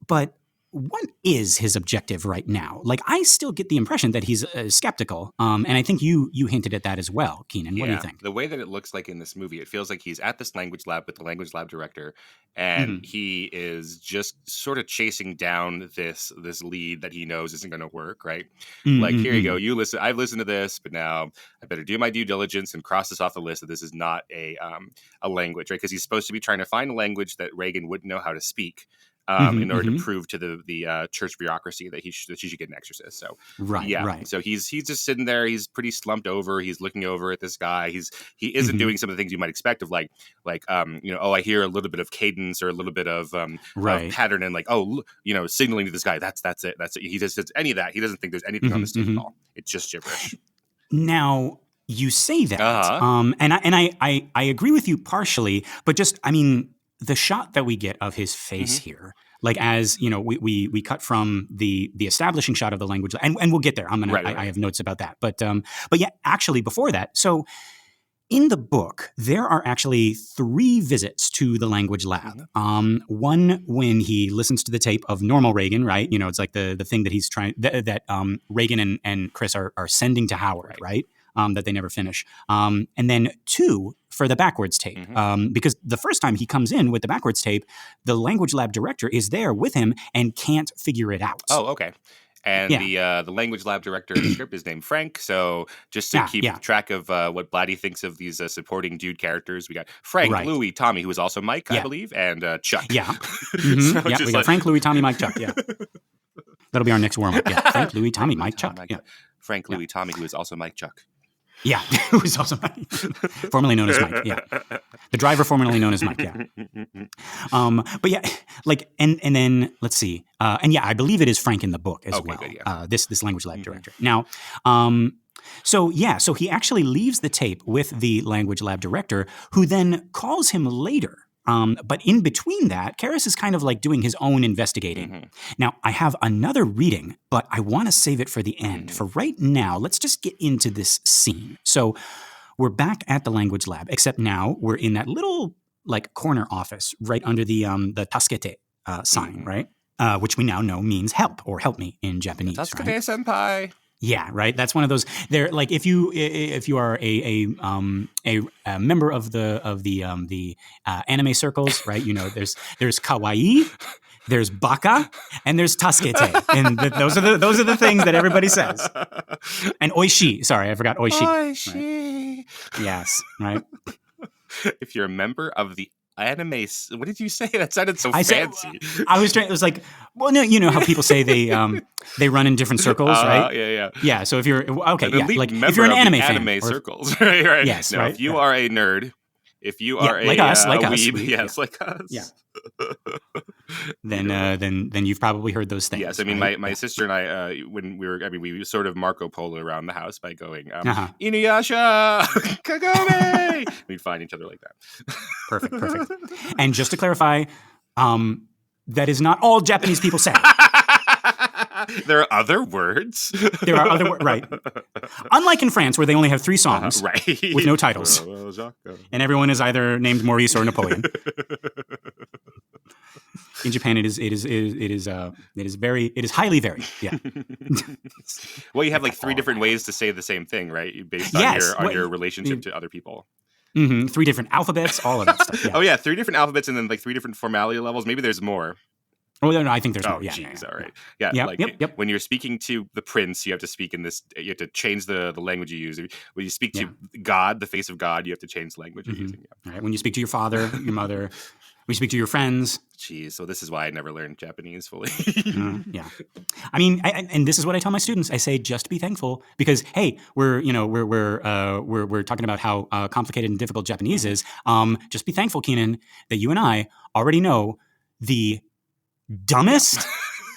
But what is his objective right now? Like, I still get the impression that he's skeptical, and I think you hinted at that as well, Kynan. What do you think? The way that it looks like in this movie, it feels like he's at this language lab with the language lab director, and he is just sort of chasing down this lead that he knows isn't going to work, right? Like, here you go, you listen. I've listened to this, but now I better do my due diligence and cross this off the list that this is not a language, right? Because he's supposed to be trying to find a language that Reagan wouldn't know how to speak. In order to prove to the church bureaucracy that she should get an exorcist. So right. So he's just sitting there. He's pretty slumped over. He's looking over at this guy. He isn't doing some of the things you might expect of like I hear a little bit of cadence or a little bit of pattern and like signaling to this guy. That's it. He just does any of that. He doesn't think there's anything on the stage at all. It's just gibberish. Now, you say that, and I agree with you partially, but just the shot that we get of his face here, like as we cut from the establishing shot of the language, and we'll get there. I have notes about that, but yeah, actually before that, so in the book there are actually 3 visits to the language lab. One when he listens to the tape of normal Reagan, right? It's like the thing that he's trying that Reagan and Chris are sending to Howard, right? That they never finish. And then 2 for the backwards tape. Because the first time he comes in with the backwards tape, the language lab director is there with him and can't figure it out. Oh, okay. And the language lab director in the script is named Frank. So just to keep track of what Blatty thinks of these supporting dude characters, we got Frank, Louie, Tommy, who is also Mike, I believe, and Chuck. We got Frank, Louie, Tommy, Mike, Chuck. That'll be our next warm-up. Frank, Louie, Tommy, Mike, Chuck. Frank, Louie, Tommy, who is also Mike, Chuck. Yeah, who is also Mike, formerly known as Mike. Yeah, the driver formerly known as Mike. Yeah, but yeah, like and then let's see, and yeah, I believe it is Frank in the book as well. Good, this language lab director. Now, so he actually leaves the tape with the language lab director, who then calls him later. But in between that, Karras is kind of like doing his own investigating. Now, I have another reading, but I want to save it for the end. For right now, let's just get into this scene. So we're back at the language lab, except now we're in that little like corner office right under the TASUKETEI sign, right? Which we now know means help or help me in Japanese. TASUKETEI senpai. Yeah, right. That's one of those. They're like if you are a member of the anime circles, right? There's kawaii, there's baka, and there's tasuketei, and those are the things that everybody says. And oishi. Sorry, I forgot oishi. Oishi. Right. Yes, right. If you're a member of the anime, what did you say? That sounded so fancy. I was trying. It was like, well, no, you know how people say they run in different circles, right? Yeah. So if you're if you're an anime circles, right? Yes, no, right. If you are a nerd, if you are like us, a weeb, yes, like us. Yeah. Then you've probably heard those things. Yes, I mean my sister and I when we sort of Marco Polo around the house by going Inuyasha Kagome. We'd find each other like that. Perfect. And just to clarify, that is not all Japanese people say. There are other words. There are other words, right? Unlike in France, where they only have 3 songs, right, with no titles, and everyone is either named Maurice or Napoleon. In Japan, it is highly varied. Yeah. Well, you have like 3 different ways to say the same thing, right? Based on your relationship to other people. 3 different alphabets, all of that stuff. Yeah. Oh yeah, 3 different alphabets, and then like 3 different formality levels. Maybe there's more. Oh no, I think there's more. Yeah, geez, all right. Yeah, when you're speaking to the prince, you have to speak in this. You have to change the language you use. When you speak to God, the face of God, you have to change the language you're using. Yeah. Right. When you speak to your father, your mother, when you speak to your friends. Jeez, so this is why I never learned Japanese fully. Yeah, I mean, and this is what I tell my students. I say, just be thankful, because hey, we're talking about how complicated and difficult Japanese is. Just be thankful, Kynan, that you and I already know the dumbest,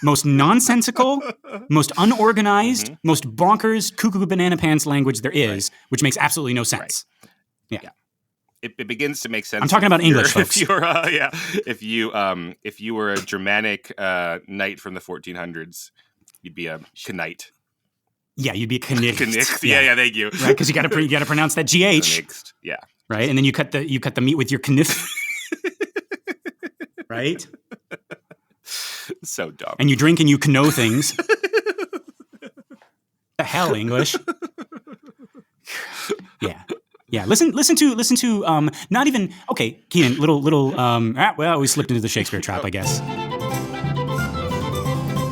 most nonsensical, most unorganized, most bonkers, cuckoo banana pants language there is, which makes absolutely no sense. Right. Yeah. It begins to make sense. I'm talking about English, folks. If you were a Germanic knight from the 1400s, you'd be a knight. Yeah, you'd be a knicht. Yeah, thank you. Right, because you got to pronounce that GH. Knicht. Yeah. Right, and then you cut the meat with your kniff. Right. So dumb. And you drink and you can know things. The hell, English. Yeah. Yeah. Listen to not even okay, Kynan, well, we slipped into the Shakespeare trap, I guess.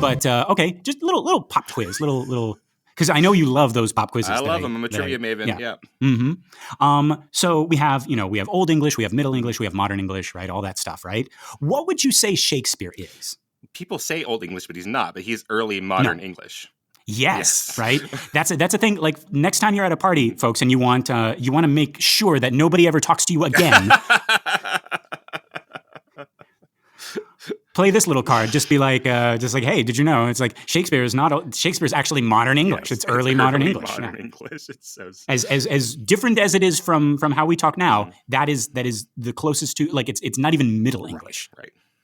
But okay, just little pop quiz, little because I know you love those pop quizzes. I love them. I'm a trivia maven. Yeah. Mm-hmm. So we have Old English, we have Middle English, we have Modern English, right? All that stuff, right? What would you say Shakespeare is? People say Old English, but he's not. But he's early Modern English. Yes, right. That's a thing. Like next time you're at a party, folks, and you want to make sure that nobody ever talks to you again. Play this little card. Just be like, hey, did you know? It's like Shakespeare's actually Modern English. Yes, it's early Modern English. Modern English. It's so as different as it is from how we talk now. That is the closest to like it's not even Middle English.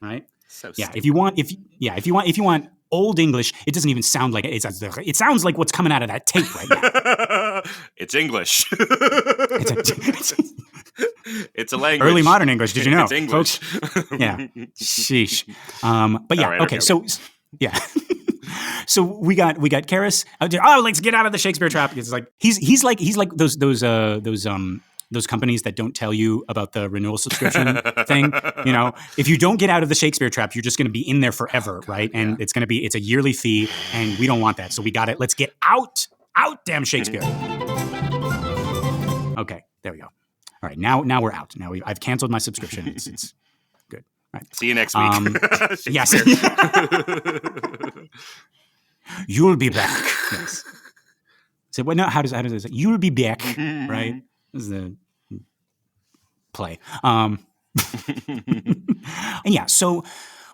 Right. So yeah. If you want Old English, it doesn't even sound like it. It sounds like what's coming out of that tape right now. It's English. It's a language. Early Modern English. Did you know? It's English. Folks? Yeah. Sheesh. But yeah. Right, okay. So yeah. So we got Karras. Let's get out of the Shakespeare trap. It's like he's like those companies that don't tell you about the renewal subscription thing. If you don't get out of the Shakespeare trap, you're just going to be in there forever, right? And it's a yearly fee, and we don't want that. So we got it. Let's get out, damn Shakespeare. Okay, there we go. All right, now we're out. Now I've canceled my subscription. It's good. All right. See you next week. Yes. You'll be back. Yes. So what? No, how does it say? You'll be back, right? This is the play. And yeah, so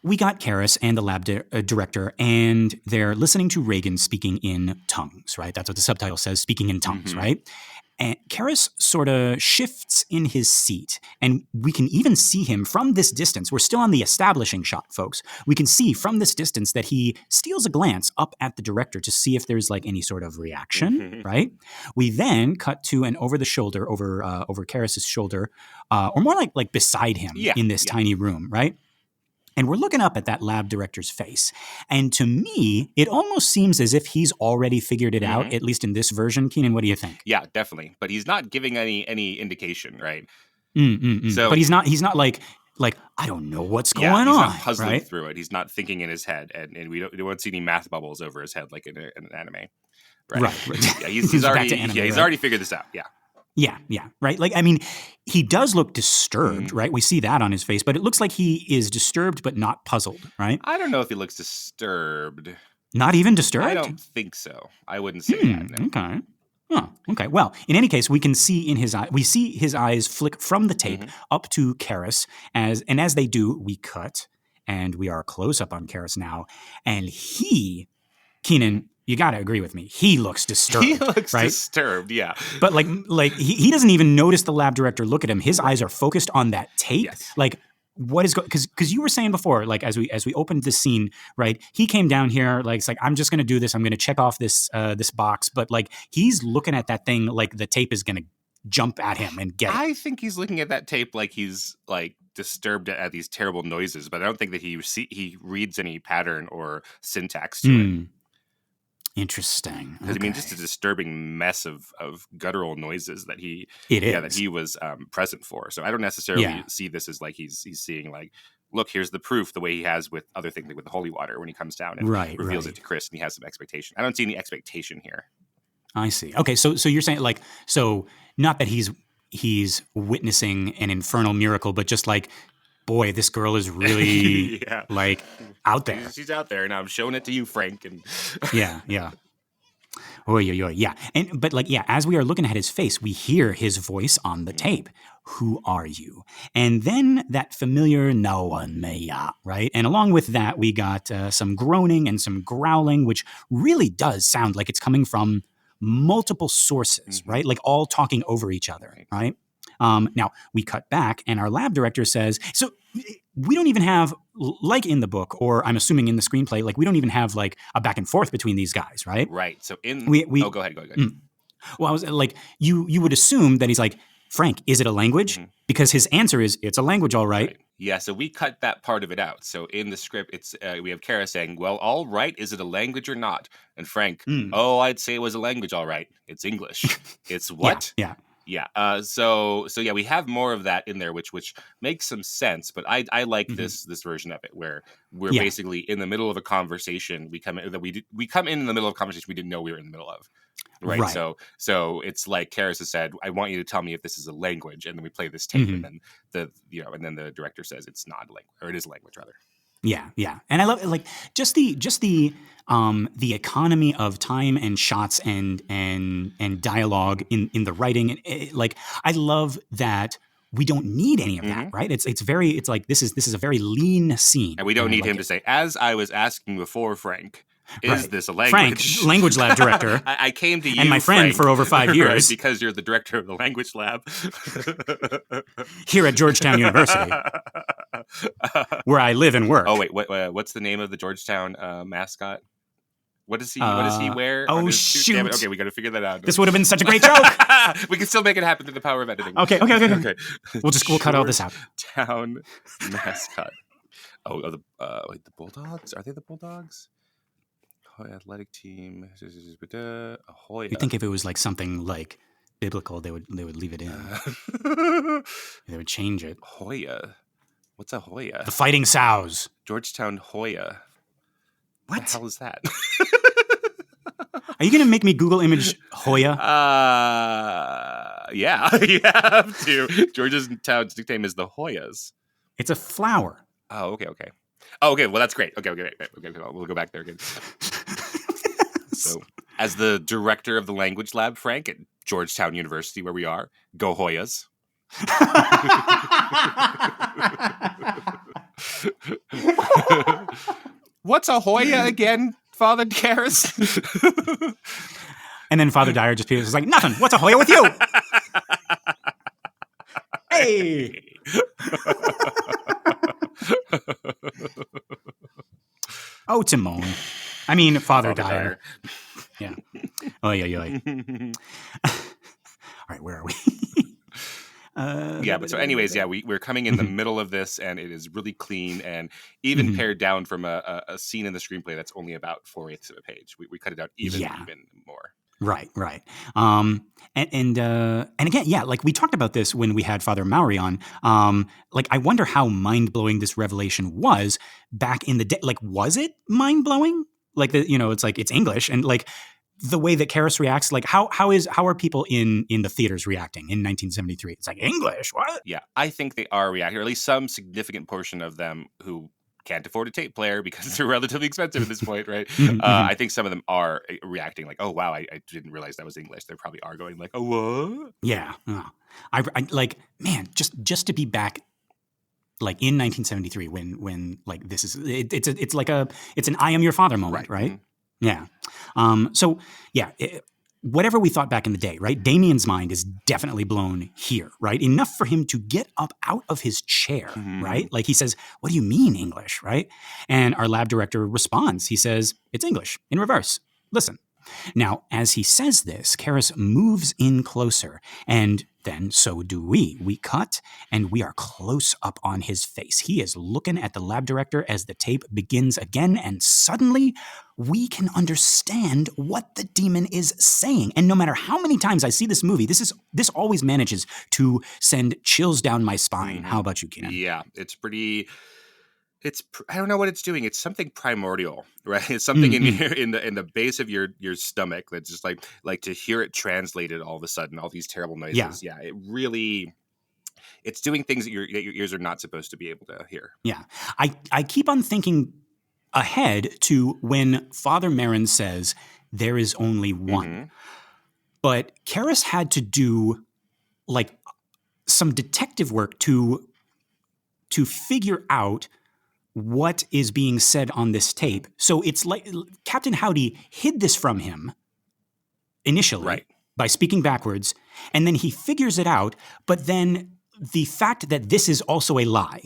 we got Karras and the lab director, and they're listening to Regan speaking in tongues, right? That's what the subtitle says, speaking in tongues, right? And Karras sort of shifts in his seat, and we can even see him from this distance. We're still on the establishing shot, folks. We can see from this distance that he steals a glance up at the director to see if there's like any sort of reaction, right? We then cut to an over Karras's shoulder, or more like beside him in this tiny room, right? And we're looking up at that lab director's face. And to me, it almost seems as if he's already figured it out, at least in this version. Kynan, what do you think? Yeah, definitely. But he's not giving any indication, right? So, but he's not like I don't know what's going on. He's not puzzling right? through it. He's not thinking in his head, and we won't see any math bubbles over his head like in an anime. Right. Yeah, he's already figured this out. Yeah, right? Like, I mean, he does look disturbed, right? We see that on his face, but it looks like he is disturbed but not puzzled, right? I don't know if he looks disturbed. Not even disturbed? I don't think so. I wouldn't say that. No. Okay. Oh, okay. Well, in any case, we can see in his eye, we see his eyes flick from the tape up to Karras, as they do, we cut, and we are close up on Karras now, and Kynan, you got to agree with me. He looks disturbed. He looks right? disturbed, yeah. But like he doesn't even notice the lab director look at him. His eyes are focused on that tape. Yes. Like what is going? Because you were saying before, like as we opened this scene, right? He came down here, like it's like I'm just going to do this. I'm going to check off this box. But like he's looking at that thing like the tape is going to jump at him and get it. I think he's looking at that tape like he's like disturbed at these terrible noises, but I don't think that he reads any pattern or syntax to it. Interesting. Because I mean, just a disturbing mess of guttural noises that he was present for. So I don't necessarily see this as like he's seeing like, look, here's the proof, the way he has with other things, like with the holy water when he comes down and reveals it to Chris, and he has some expectation. I don't see any expectation here. I see. Okay, so you're saying like, so not that he's witnessing an infernal miracle, but just like, boy, this girl is really like out there. She's out there, and I'm showing it to you, Frank. And yeah. Oh, yeah. But as we are looking at his face, we hear his voice on the tape. Who are you? And then that familiar "no one may," right? And along with that, we got some groaning and some growling, which really does sound like it's coming from multiple sources, right? Like all talking over each other, right? Now, we cut back, and our lab director says, so we don't even have, like in the book, or I'm assuming in the screenplay, like we don't even have like a back and forth between these guys, right? Right. So go ahead. Well, I was like, you would assume that he's like, Frank, is it a language? Mhm. Because his answer is, it's a language, all right. Yeah, so we cut that part of it out. So in the script, it's we have Kara saying, well, all right, is it a language or not? And Frank, oh, I'd say it was a language, all right. It's English. It's what? Yeah. So yeah, we have more of that in there, which makes some sense. But I like this version of it where we're basically in the middle of a conversation. We come in in the middle of a conversation we didn't know we were in the middle of. Right. So it's like Karis has said, I want you to tell me if this is a language, and then we play this tape, and then the director says it's not a language, or it is a language rather. Yeah. And I love like just the economy of time and shots and dialogue in the writing. And like I love that we don't need any of that, right? It's like this is a very lean scene. And we don't need him to say, as I was asking before, Frank, is this a language? Frank, language lab director. I came to you, and my friend, Frank, for over 5 years. Right, because you're the director of the language lab. Here at Georgetown University, where I live and work. Oh, wait, what's the name of the Georgetown mascot? What does he wear? Oh, shoot. Damn it. Okay, we got to figure that out. This would have been such a great joke. We can still make it happen through the power of editing. Okay. We'll cut all this out. Town mascot. The Bulldogs? Are they the Bulldogs? Athletic team. Hoya. You think if it was like something like biblical, they would leave it in. They would change it. Hoya. What's a Hoya? The Fighting Sows. Georgetown Hoya. What the hell is that? Are you going to make me Google image Hoya? Yeah, you have to. Georgia's town's nickname is the Hoyas. It's a flower. Oh, okay. Oh, okay. Well, that's great. Okay. We'll go back there again. So, as the director of the language lab, Frank, at Georgetown University, where we are, go Hoyas. What's a Hoya again, Father Karras? And then Father Dyer just was like, nothing. What's a Hoya with you? Hey. Oh, Timon. I mean, Father Dyer. Yeah. Oh, yeah. All right, where are we? But so anyways, we're coming in the middle of this, and it is really clean, and even pared down from a scene in the screenplay that's only about 4/8 of a page. We cut it out even more. Right. And again, like we talked about this when we had Father Mowry on. Like I wonder how mind-blowing this revelation was back in the day. Like, was it mind-blowing? Like it's like it's English, and like the way that Karras reacts, like how are people in the theaters reacting in 1973? It's like English, what? Yeah, I think they are reacting, or at least some significant portion of them who can't afford a tape player because they're relatively expensive at this point, right? I think some of them are reacting like, oh wow, I didn't realize that was English. They probably are going like, oh what? Yeah, I like, man, just to be back like in 1973 when like this is it's an I am your father moment, right? Yeah. Whatever we thought back in the day, right? Damien's mind is definitely blown here, right? Enough for him to get up out of his chair, right? Like he says, what do you mean English, right? And our lab director responds. He says, it's English in reverse. Listen. Now, as he says this, Karras moves in closer, and then so do we. We cut, and we are close up on his face. He is looking at the lab director as the tape begins again, and suddenly we can understand what the demon is saying. And no matter how many times I see this movie, this always manages to send chills down my spine. How about you, Kynan? Yeah, it's pretty... I don't know what it's doing. It's something primordial, right? It's something in the base of your stomach that's just like to hear it translated all of a sudden, all these terrible noises. Yeah, it really, it's doing things that your ears are not supposed to be able to hear. Yeah, I keep on thinking ahead to when Father Merrin says there is only one, but Karras had to do like some detective work to figure out what is being said on this tape. So it's like Captain Howdy hid this from him initially by speaking backwards, and then he figures it out, but then the fact that this is also a lie.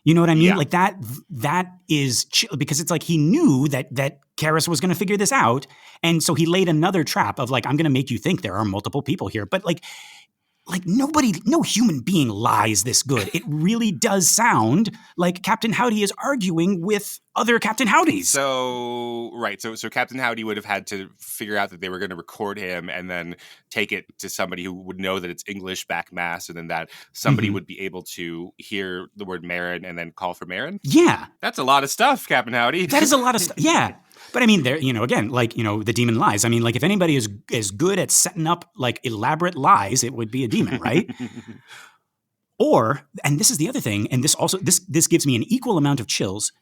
You know what I mean? Yeah. Like that is because it's like he knew that Karras was going to figure this out, and so he laid another trap of like, I'm going to make you think there are multiple people here. But like like no human being lies this good. It really does sound like Captain Howdy is arguing with other Captain Howdys. So Captain Howdy would have had to figure out that they were going to record him and then take it to somebody who would know that it's English back mass, and then that somebody would be able to hear the word Marin and then call for Marin. Yeah. That's a lot of stuff, Captain Howdy. That is a lot of stuff. Yeah. But I mean, there, again, like, the demon lies. I mean, like, if anybody is good at setting up like elaborate lies, it would be a demon, right? Or, and this is the other thing, and this gives me an equal amount of chills.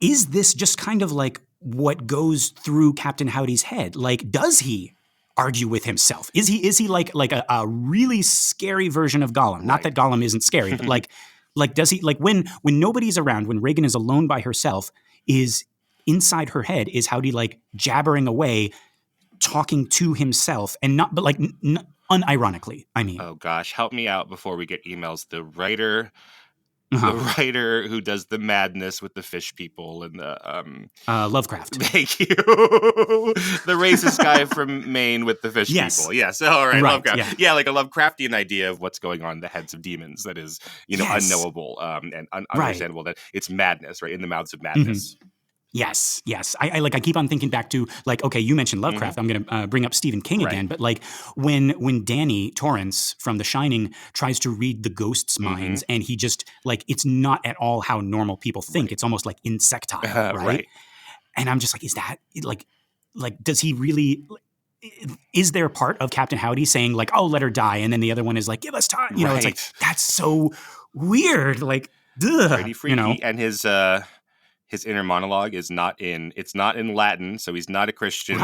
Is this just kind of like what goes through Captain Howdy's head? Like, does he argue with himself? Is he like a really scary version of Gollum? Right. Not that Gollum isn't scary, but like does he, like, when nobody's around, when Regan is alone by herself, is inside her head is Howdy like jabbering away, talking to himself, and not, but like unironically. I mean, oh gosh, help me out before we get emails. The writer who does the madness with the fish people and the Lovecraft. Thank you. The racist guy from Maine with the fish people. Yes. All right. Lovecraft. Yeah, like a Lovecraftian idea of what's going on in the heads of demons that is, unknowable and ununderstandable. That it's madness, right? In the mouths of madness. Yes. I keep on thinking back to, like, okay, you mentioned Lovecraft. I'm going to bring up Stephen King again, but like when Danny Torrance from The Shining tries to read the ghosts' minds, and he just, like, it's not at all how normal people think. It's almost like insectile, right? And I'm just like, is that like does he really? Is there a part of Captain Howdy saying like, "Oh, let her die," and then the other one is like, "Give us time"? It's like, that's so weird. Like, pretty freaky, and his inner monologue is not in Latin, so he's not a Christian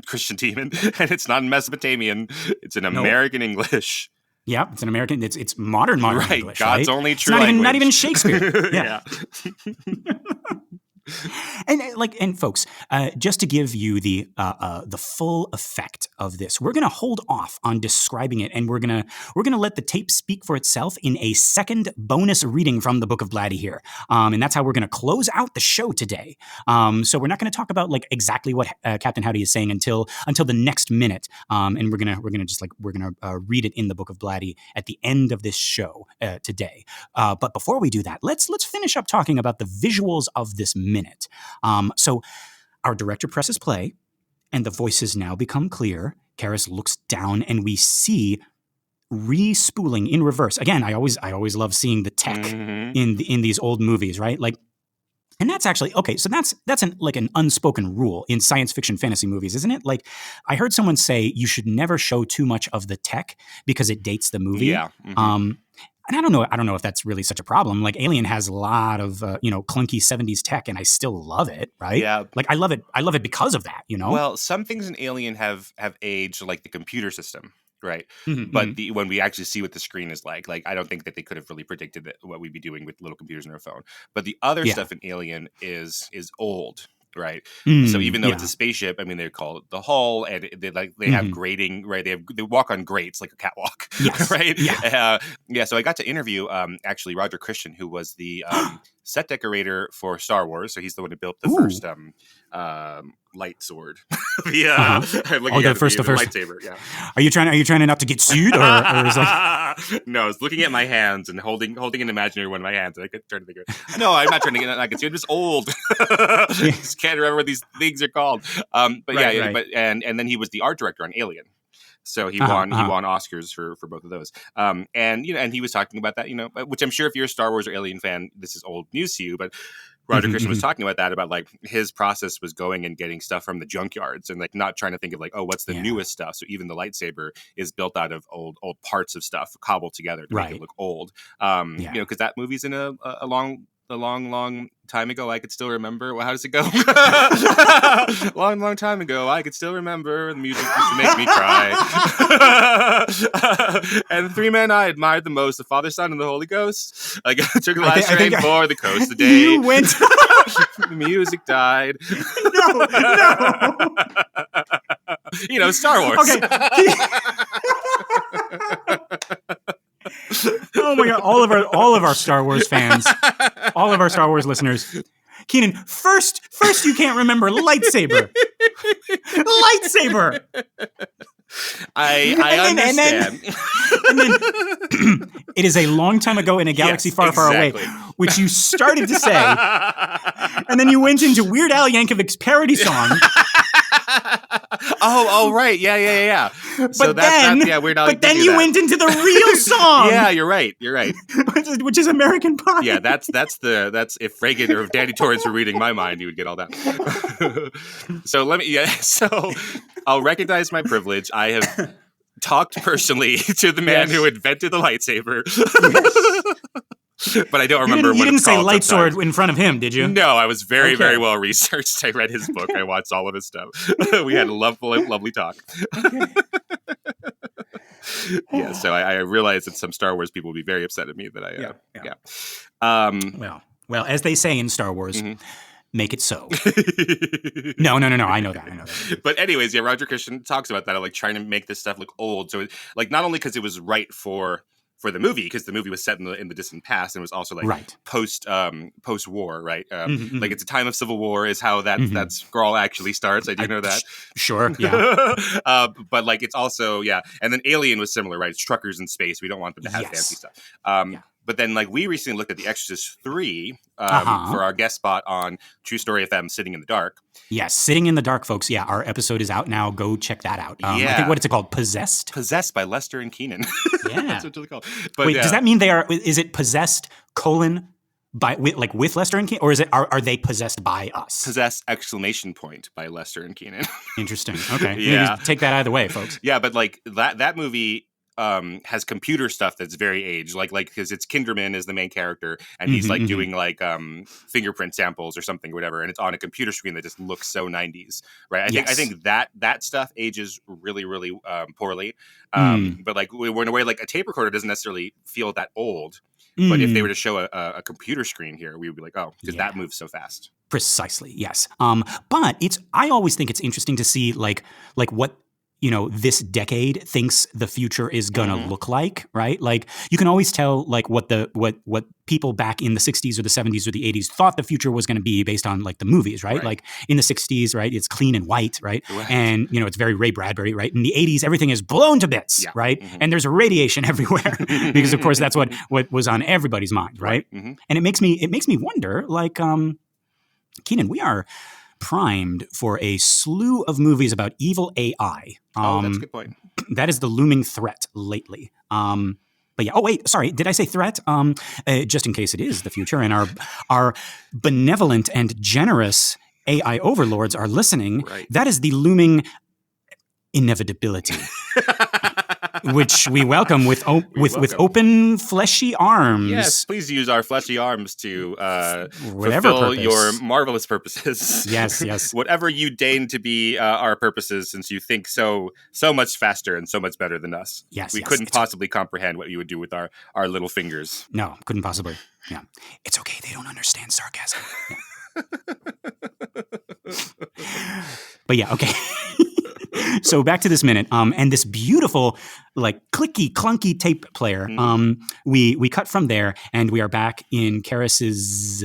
Christian demon, and it's not in Mesopotamian. It's in American English. Yeah, it's an American. It's modern English. God's right? only true it's language. Not even Shakespeare. Yeah. And folks, just to give you the full effect of this, we're going to hold off on describing it, and we're gonna let the tape speak for itself in a second bonus reading from the Book of Blatty here, and that's how we're going to close out the show today. So we're not going to talk about like exactly what Captain Howdy is saying until the next minute, and we're gonna read it in the Book of Blatty at the end of this show today. But before we do that, let's finish up talking about the visuals of this minute. So our director presses play, and the voices now become clear. Karis looks down, and we see re-spooling in reverse. Again, I always love seeing the tech in these old movies, right? Like, and that's actually okay. So that's an unspoken rule in science fiction fantasy movies, isn't it? Like, I heard someone say you should never show too much of the tech because it dates the movie. Yeah. And I don't know if that's really such a problem. Like, Alien has a lot of clunky 70s tech, and I still love it, right? Yeah. Like, I love it because of that, Well, some things in Alien have aged, like the computer system, right? But when we actually see what the screen is like I don't think that they could have really predicted what we'd be doing with little computers in our phone. But the other stuff in Alien is old. Right. So even though it's a spaceship, I mean, they call it the hull, and they have grating, right? They walk on grates like a catwalk, right? Yeah. So I got to interview actually Roger Christian, who was the set decorator for Star Wars. So he's the one who built the first light sword. The first lightsaber. Yeah. Are you trying not to get sued, or is like? No, I was looking at my hands and holding an imaginary one in my hands, and I could try to think of it. No, I'm not trying to get not get sued. I'm just old. Just can't remember what these things are called. But then he was the art director on Alien. So he won Oscars for both of those. And he was talking about that, which I'm sure if you're a Star Wars or Alien fan, this is old news to you, but Roger Christian was talking about that, about like his process was going and getting stuff from the junkyards and like not trying to think of like, oh, what's the newest stuff? So even the lightsaber is built out of old parts of stuff cobbled together to make it look old. Because that movie's in a long time ago. I could still remember. Well, how does it go? long time ago, I could still remember the music used to make me cry. And the three men I admired the most: the Father, Son, and the Holy Ghost. I took the last train for the coast today. You went. The music died. No. Star Wars. Okay. Oh my God! All of our Star Wars fans, all of our Star Wars listeners. Kynan, first you can't remember lightsaber. I understand. And then it is a long time ago in a galaxy far, far away, which you started to say, and then you went into Weird Al Yankovic's parody song. Oh, right. Yeah. So Weird Al. But then you went into the real song. Yeah, you're right. Which is American Pie. Yeah, that's if Reagan or if Danny Torrance were reading my mind, you would get all that. So I'll recognize my privilege. I have talked personally to the man who invented the lightsaber. But I don't remember what you didn't it's say called light sometimes. sword in front of him, did you? No, I was very, very well researched. I read his book. I watched all of his stuff. We had a lovely talk. Yeah, so I realized that some Star Wars people would be very upset at me that Well, as they say in Star Wars, make it so. No. I know that. But anyways, Roger Christian talks about that, like trying to make this stuff look old. So, like, not only because it was right for the movie, because the movie was set in the distant past, and it was also like post war, right? Like it's a time of civil war is how that scroll actually starts. I do know that. Sure, yeah. But like it's also and then Alien was similar, right? It's truckers in space. We don't want them to have fancy stuff. But then, like, we recently looked at The Exorcist 3 for our guest spot on True Story FM, Sitting in the Dark. Yes, Sitting in the Dark, folks. Yeah, our episode is out now. Go check that out. I think, what is it called? Possessed? Possessed by Lester and Kynan. Yeah. That's what it's called. But, wait, does that mean is it possessed, with Lester and Kynan? Or are they possessed by us? Possessed, ! By Lester and Kynan. Interesting. Okay. Maybe take that either way, folks. Yeah, but, like, that movie has computer stuff that's very aged, like because it's Kinderman is the main character, and he's like doing like fingerprint samples or something, or whatever, and it's on a computer screen that just looks so 90s, right? I think that stuff ages really, really poorly. But like we're in a way, like a tape recorder doesn't necessarily feel that old. But if they were to show a computer screen here, we would be like, oh, because that moves so fast. Precisely, yes. But I always think it's interesting to see like what this decade thinks the future is gonna look like, right? Like you can always tell like what people back in the 60s or the 70s or the 80s thought the future was gonna be based on like the movies, right? Like in the 60s, right, it's clean and white, right? And it's very Ray Bradbury, right? In the 80s, everything is blown to bits, right? And there's radiation everywhere because of course that's what was on everybody's mind, right? And it makes me wonder, like, Kynan, we are primed for a slew of movies about evil AI. That's a good point. That is the looming threat lately. But yeah. Oh wait, sorry. Did I say threat? Just in case it is the future, and our benevolent and generous AI overlords are listening. Right. That is the looming inevitability, which we welcome with open fleshy arms. Yes, please use our fleshy arms to fulfill your marvelous purposes. Yes. Whatever you deign to be our purposes, since you think so much faster and so much better than us. Yes, we couldn't possibly comprehend what you would do with our little fingers. No, couldn't possibly. Yeah, it's okay. They don't understand sarcasm. Yeah. But yeah, okay. So back to this minute, and this beautiful, like clicky, clunky tape player. We cut from there, and we are back in Karras's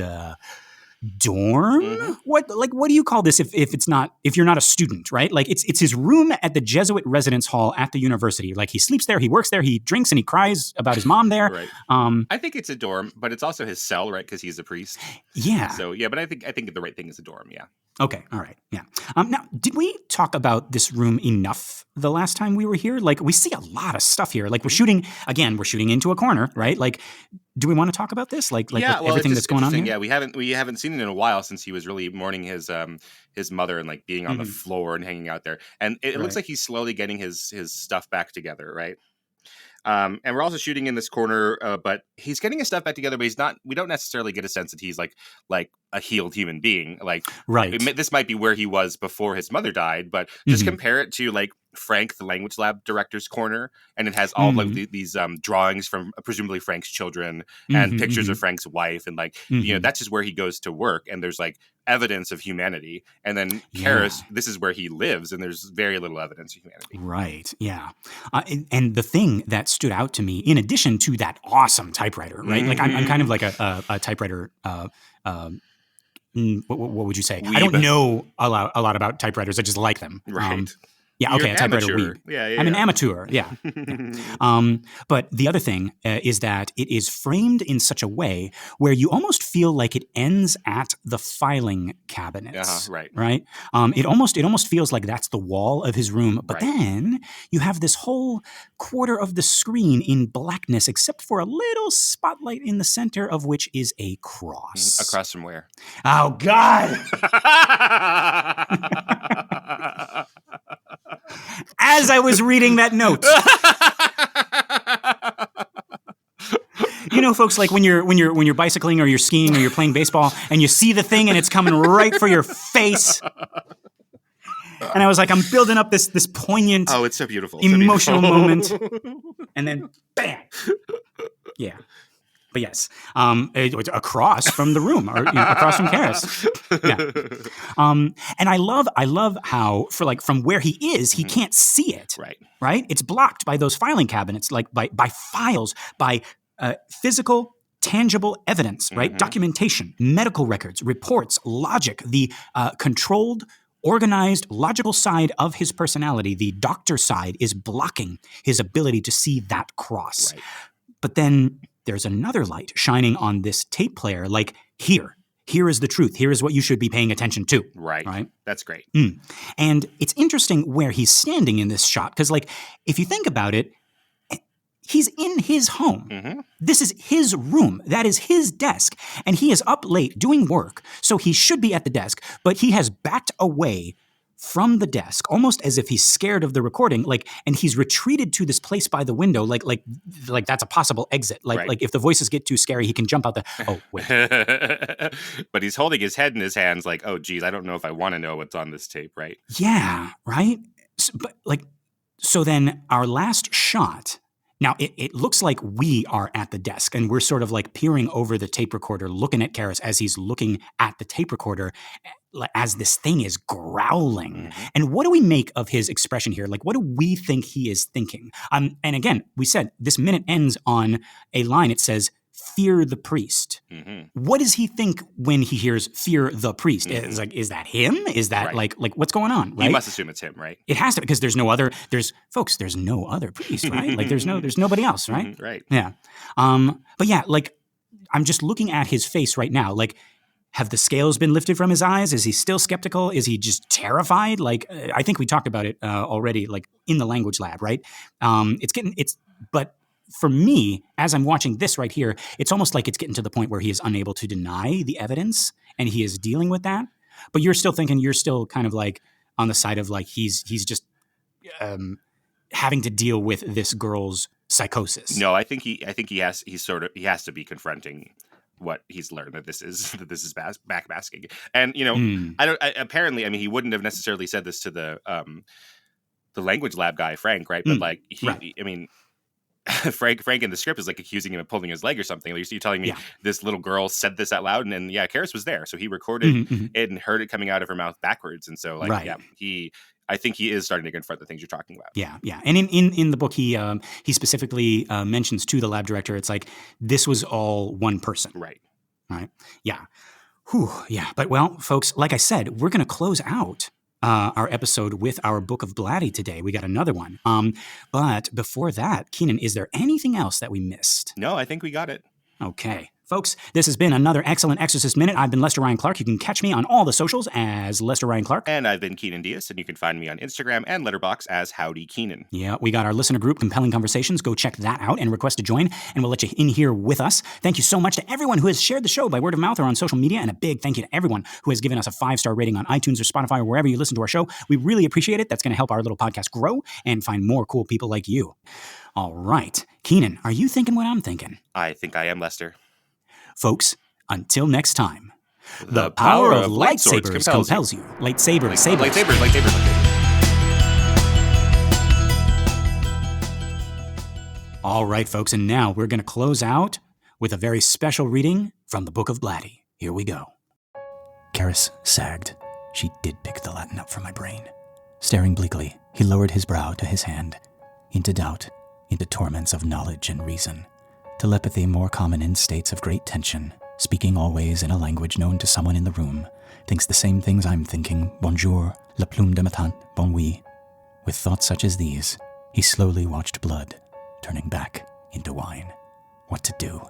dorm. What do you call this if you're not a student, right? Like it's his room at the Jesuit residence hall at the university. Like he sleeps there, he works there, he drinks, and he cries about his mom there. Right. I think it's a dorm, but it's also his cell, right? Because he's a priest. Yeah. So yeah, but I think the right thing is a dorm. Yeah. Okay. All right. Yeah. Now, did we talk about this room enough the last time we were here? Like, we see a lot of stuff here. Like, we're shooting into a corner, right? Like, do we want to talk about this? Like everything that's going on here? Yeah, we haven't seen it in a while since he was really mourning his mother and like being on the floor and hanging out there. And it looks like he's slowly getting his stuff back together, right? And we're also shooting in this corner, but he's getting his stuff back together, but he's not. We don't necessarily get a sense that he's like a healed human being. Like, this might be where he was before his mother died, but just compare it to like Frank, the language lab director's corner, and it has all of these drawings from presumably Frank's children and pictures of Frank's wife, and like that's just where he goes to work, and there's like evidence of humanity. And then Karras, this is where he lives, and there's very little evidence of humanity. Right. Yeah. And the thing that stood out to me, in addition to that awesome typewriter, right? Like I'm kind of like a typewriter. What would you say? Weeb. I don't know a lot about typewriters. I just like them. Right. Yeah, okay, You're a typewriter amateur. weeb. Yeah. I'm an amateur, yeah. But the other thing is that it is framed in such a way where you almost feel like it ends at the filing cabinets, Right. right? It almost feels like that's the wall of his room. But Right. then you have this whole quarter of the screen in blackness, except for a little spotlight in the center of which is a cross. Across from where? Oh, God! As I was reading that note. You know, folks, like when you're bicycling or you're skiing or you're playing baseball and you see the thing and it's coming right for your face. And I was like, I'm building up this poignant, it's so beautiful, emotional moment, and then bam, yeah. But yes, across from the room, or across from Karis. Yeah. And I love how from where he is, he can't see it. Right. Right. It's blocked by those filing cabinets, like by files, by physical, tangible evidence, right? Documentation, medical records, reports, logic, the controlled, organized, logical side of his personality, the doctor side, is blocking his ability to see that cross. Right. But then there's another light shining on this tape player, like here is the truth. Here is what you should be paying attention to. Right. That's great. And it's interesting where he's standing in this shot, because if you think about it, he's in his home. This is his room. That is his desk. And he is up late doing work, so he should be at the desk, but he has backed away from the desk, almost as if he's scared of the recording, and he's retreated to this place by the window, like that's a possible exit. Like if the voices get too scary, he can jump out wait. But he's holding his head in his hands like, oh, geez, I don't know if I want to know what's on this tape, right? Yeah, right? So then our last shot, now it looks like we are at the desk, and we're sort of peering over the tape recorder, looking at Karis as he's looking at the tape recorder, as this thing is growling. And what do we make of his expression here? What do we think he is thinking? And again, we said this minute ends on a line. It says, "Fear the priest." What does he think when he hears "fear the priest"? Is that him? Is that right. what's going on? Right? He must assume it's him, right? It has to, because there's no other priest, right? There's nobody else, right? Right. Yeah. But yeah, I'm just looking at his face right now. Have the scales been lifted from his eyes? Is he still skeptical? Is he just terrified? I think we talked about it already, in the language lab, right? But for me, as I'm watching this right here, it's almost like it's getting to the point where he is unable to deny the evidence, and he is dealing with that. But you're still kind of on the side of he's just having to deal with this girl's psychosis. No, I think he has to be confronting what he's learned, that this is backmasking. And apparently, he wouldn't have necessarily said this to the language lab guy, Frank, right? But right. Frank in the script is accusing him of pulling his leg or something. You're telling me this little girl said this out loud, and Karis was there, so he recorded it and heard it coming out of her mouth backwards, and so I think he is starting to confront the things you're talking about. Yeah. And in the book, he specifically mentions to the lab director, it's this was all one person. Right. Yeah. Whew. Yeah. But well, folks, like I said, we're going to close out our episode with our Book of Blatty today. We got another one. But before that, Kynan, is there anything else that we missed? No, I think we got it. Okay. Folks, this has been another excellent Exorcist Minute. I've been Lester Ryan Clark. You can catch me on all the socials as Lester Ryan Clark. And I've been Kynan Diaz, and you can find me on Instagram and Letterboxd as Howdy Kynan. Yeah, we got our listener group, Compelling Conversations. Go check that out and request to join, and we'll let you in here with us. Thank you so much to everyone who has shared the show by word of mouth or on social media, and a big thank you to everyone who has given us a 5-star rating on iTunes or Spotify or wherever you listen to our show. We really appreciate it. That's going to help our little podcast grow and find more cool people like you. All right. Kynan, are you thinking what I'm thinking? I think I am, Lester. Folks, until next time, the power of lightsabers compels you. Lightsabers. All right, folks, and now we're going to close out with a very special reading from the Book of Blatty. Here we go. Karis sagged. She did pick the Latin up from my brain. Staring bleakly, he lowered his brow to his hand. Into doubt, into torments of knowledge and reason. Telepathy more common in states of great tension, speaking always in a language known to someone in the room, thinks the same things I'm thinking. Bonjour, la plume de matin, bon oui. With thoughts such as these, he slowly watched blood turning back into wine. What to do?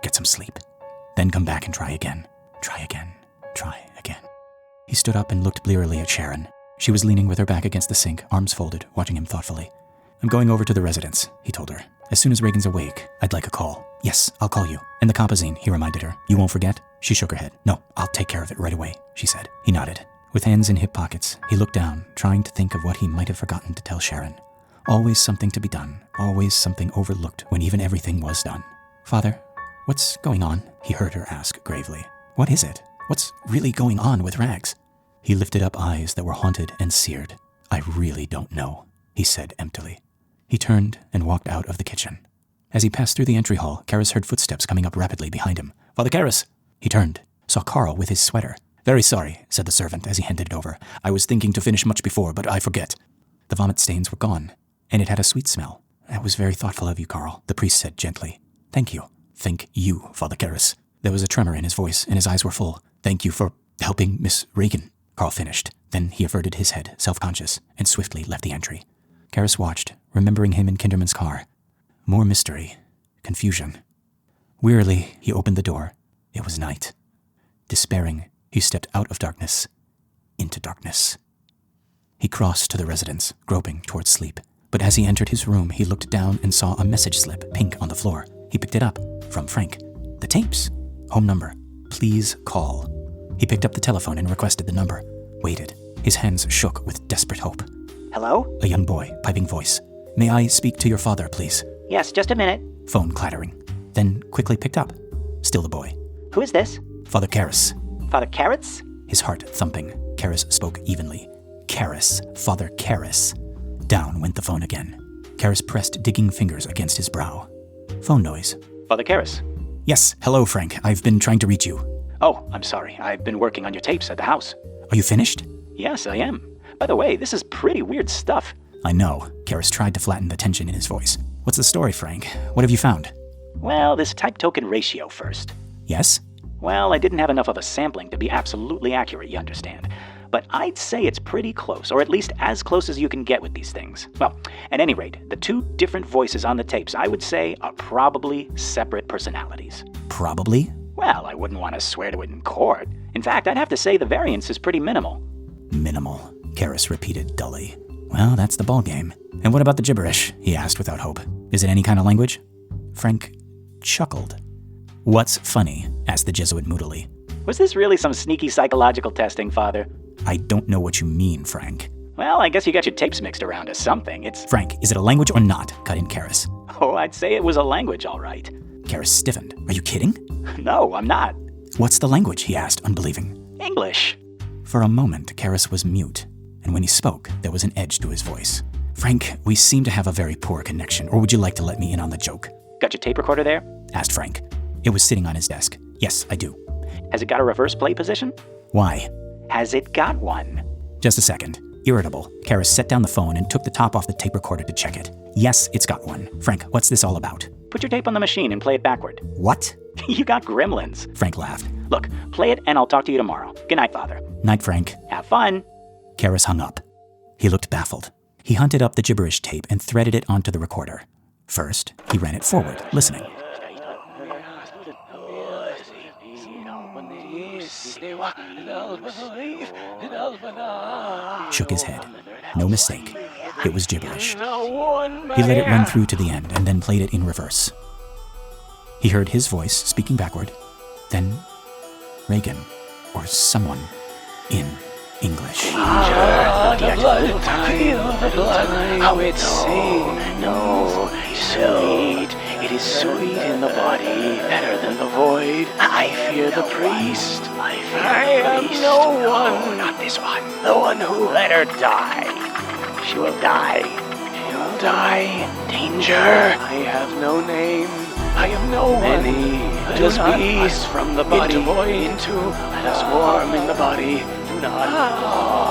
Get some sleep. Then come back and try again. Try again. Try again. He stood up and looked blearily at Sharon. She was leaning with her back against the sink, arms folded, watching him thoughtfully. I'm going over to the residence, he told her. As soon as Reagan's awake, I'd like a call. Yes, I'll call you. And the compazine, he reminded her. You won't forget? She shook her head. No, I'll take care of it right away, she said. He nodded. With hands in hip pockets, he looked down, trying to think of what he might have forgotten to tell Sharon. Always something to be done, always something overlooked when even everything was done. Father, what's going on? He heard her ask gravely. What is it? What's really going on with Rags? He lifted up eyes that were haunted and seared. I really don't know, he said emptily. He turned and walked out of the kitchen. As he passed through the entry hall, Karras heard footsteps coming up rapidly behind him. Father Karras! He turned, saw Karl with his sweater. Very sorry, said the servant as he handed it over. I was thinking to finish much before, but I forget. The vomit stains were gone, and it had a sweet smell. That was very thoughtful of you, Karl, the priest said gently. Thank you. Thank you, Father Karras. There was a tremor in his voice, and his eyes were full. Thank you for helping Miss Reagan, Karl finished. Then he averted his head, self-conscious, and swiftly left the entry. Karras watched, remembering him in Kinderman's car. More mystery. Confusion. Wearily, he opened the door. It was night. Despairing, he stepped out of darkness, into darkness. He crossed to the residence, groping towards sleep. But as he entered his room, he looked down and saw a message slip, pink, on the floor. He picked it up. From Frank. The tapes. Home number. Please call. He picked up the telephone and requested the number. Waited. His hands shook with desperate hope. Hello? A young boy, piping voice. May I speak to your father, please? Yes, just a minute. Phone clattering. Then quickly picked up. Still the boy. Who is this? Father Karras. Father Carrots? His heart thumping. Karras spoke evenly. Karras. Father Karras. Down went the phone again. Karras pressed digging fingers against his brow. Phone noise. Father Karras? Yes, hello, Frank. I've been trying to reach you. Oh, I'm sorry. I've been working on your tapes at the house. Are you finished? Yes, I am. By the way, this is pretty weird stuff. I know. Karras tried to flatten the tension in his voice. What's the story, Frank? What have you found? Well, this type-token ratio first. Yes? Well, I didn't have enough of a sampling to be absolutely accurate, you understand. But I'd say it's pretty close, or at least as close as you can get with these things. Well, at any rate, the two different voices on the tapes, I would say, are probably separate personalities. Probably? Well, I wouldn't want to swear to it in court. In fact, I'd have to say the variance is pretty minimal. Minimal, Karras repeated dully. Well, that's the ballgame. And what about the gibberish? He asked without hope. Is it any kind of language? Frank chuckled. What's funny? Asked the Jesuit moodily. Was this really some sneaky psychological testing, Father? I don't know what you mean, Frank. Well, I guess you got your tapes mixed around as something. It's... Frank, is it a language or not? Cut in Karras. Oh, I'd say it was a language, all right. Karras stiffened. Are you kidding? No, I'm not. What's the language? He asked, unbelieving. English. For a moment, Karras was mute, and when he spoke, there was an edge to his voice. Frank, we seem to have a very poor connection, or would you like to let me in on the joke? Got your tape recorder there? Asked Frank. It was sitting on his desk. Yes, I do. Has it got a reverse play position? Why? Has it got one? Just a second. Irritable, Karras set down the phone and took the top off the tape recorder to check it. Yes, it's got one. Frank, what's this all about? Put your tape on the machine and play it backward. What? You got gremlins. Frank laughed. Look, play it and I'll talk to you tomorrow. Good night, Father. Night, Frank. Have fun. Karras hung up. He looked baffled. He hunted up the gibberish tape and threaded it onto the recorder. First, he ran it forward, listening. Shook his head. No mistake. It was gibberish. He let it run through to the end and then played it in reverse. He heard his voice speaking backward, then Reagan, or someone, in English. Feel the blood, how it sings. No, sweet. It is sweet in the body, better than the void. I fear the priest. I am no one. Not this one. The one who let her die. She will die. She will die. Danger. I have no name. I am no one. Let us be from the body into let us warm in the body. Do not.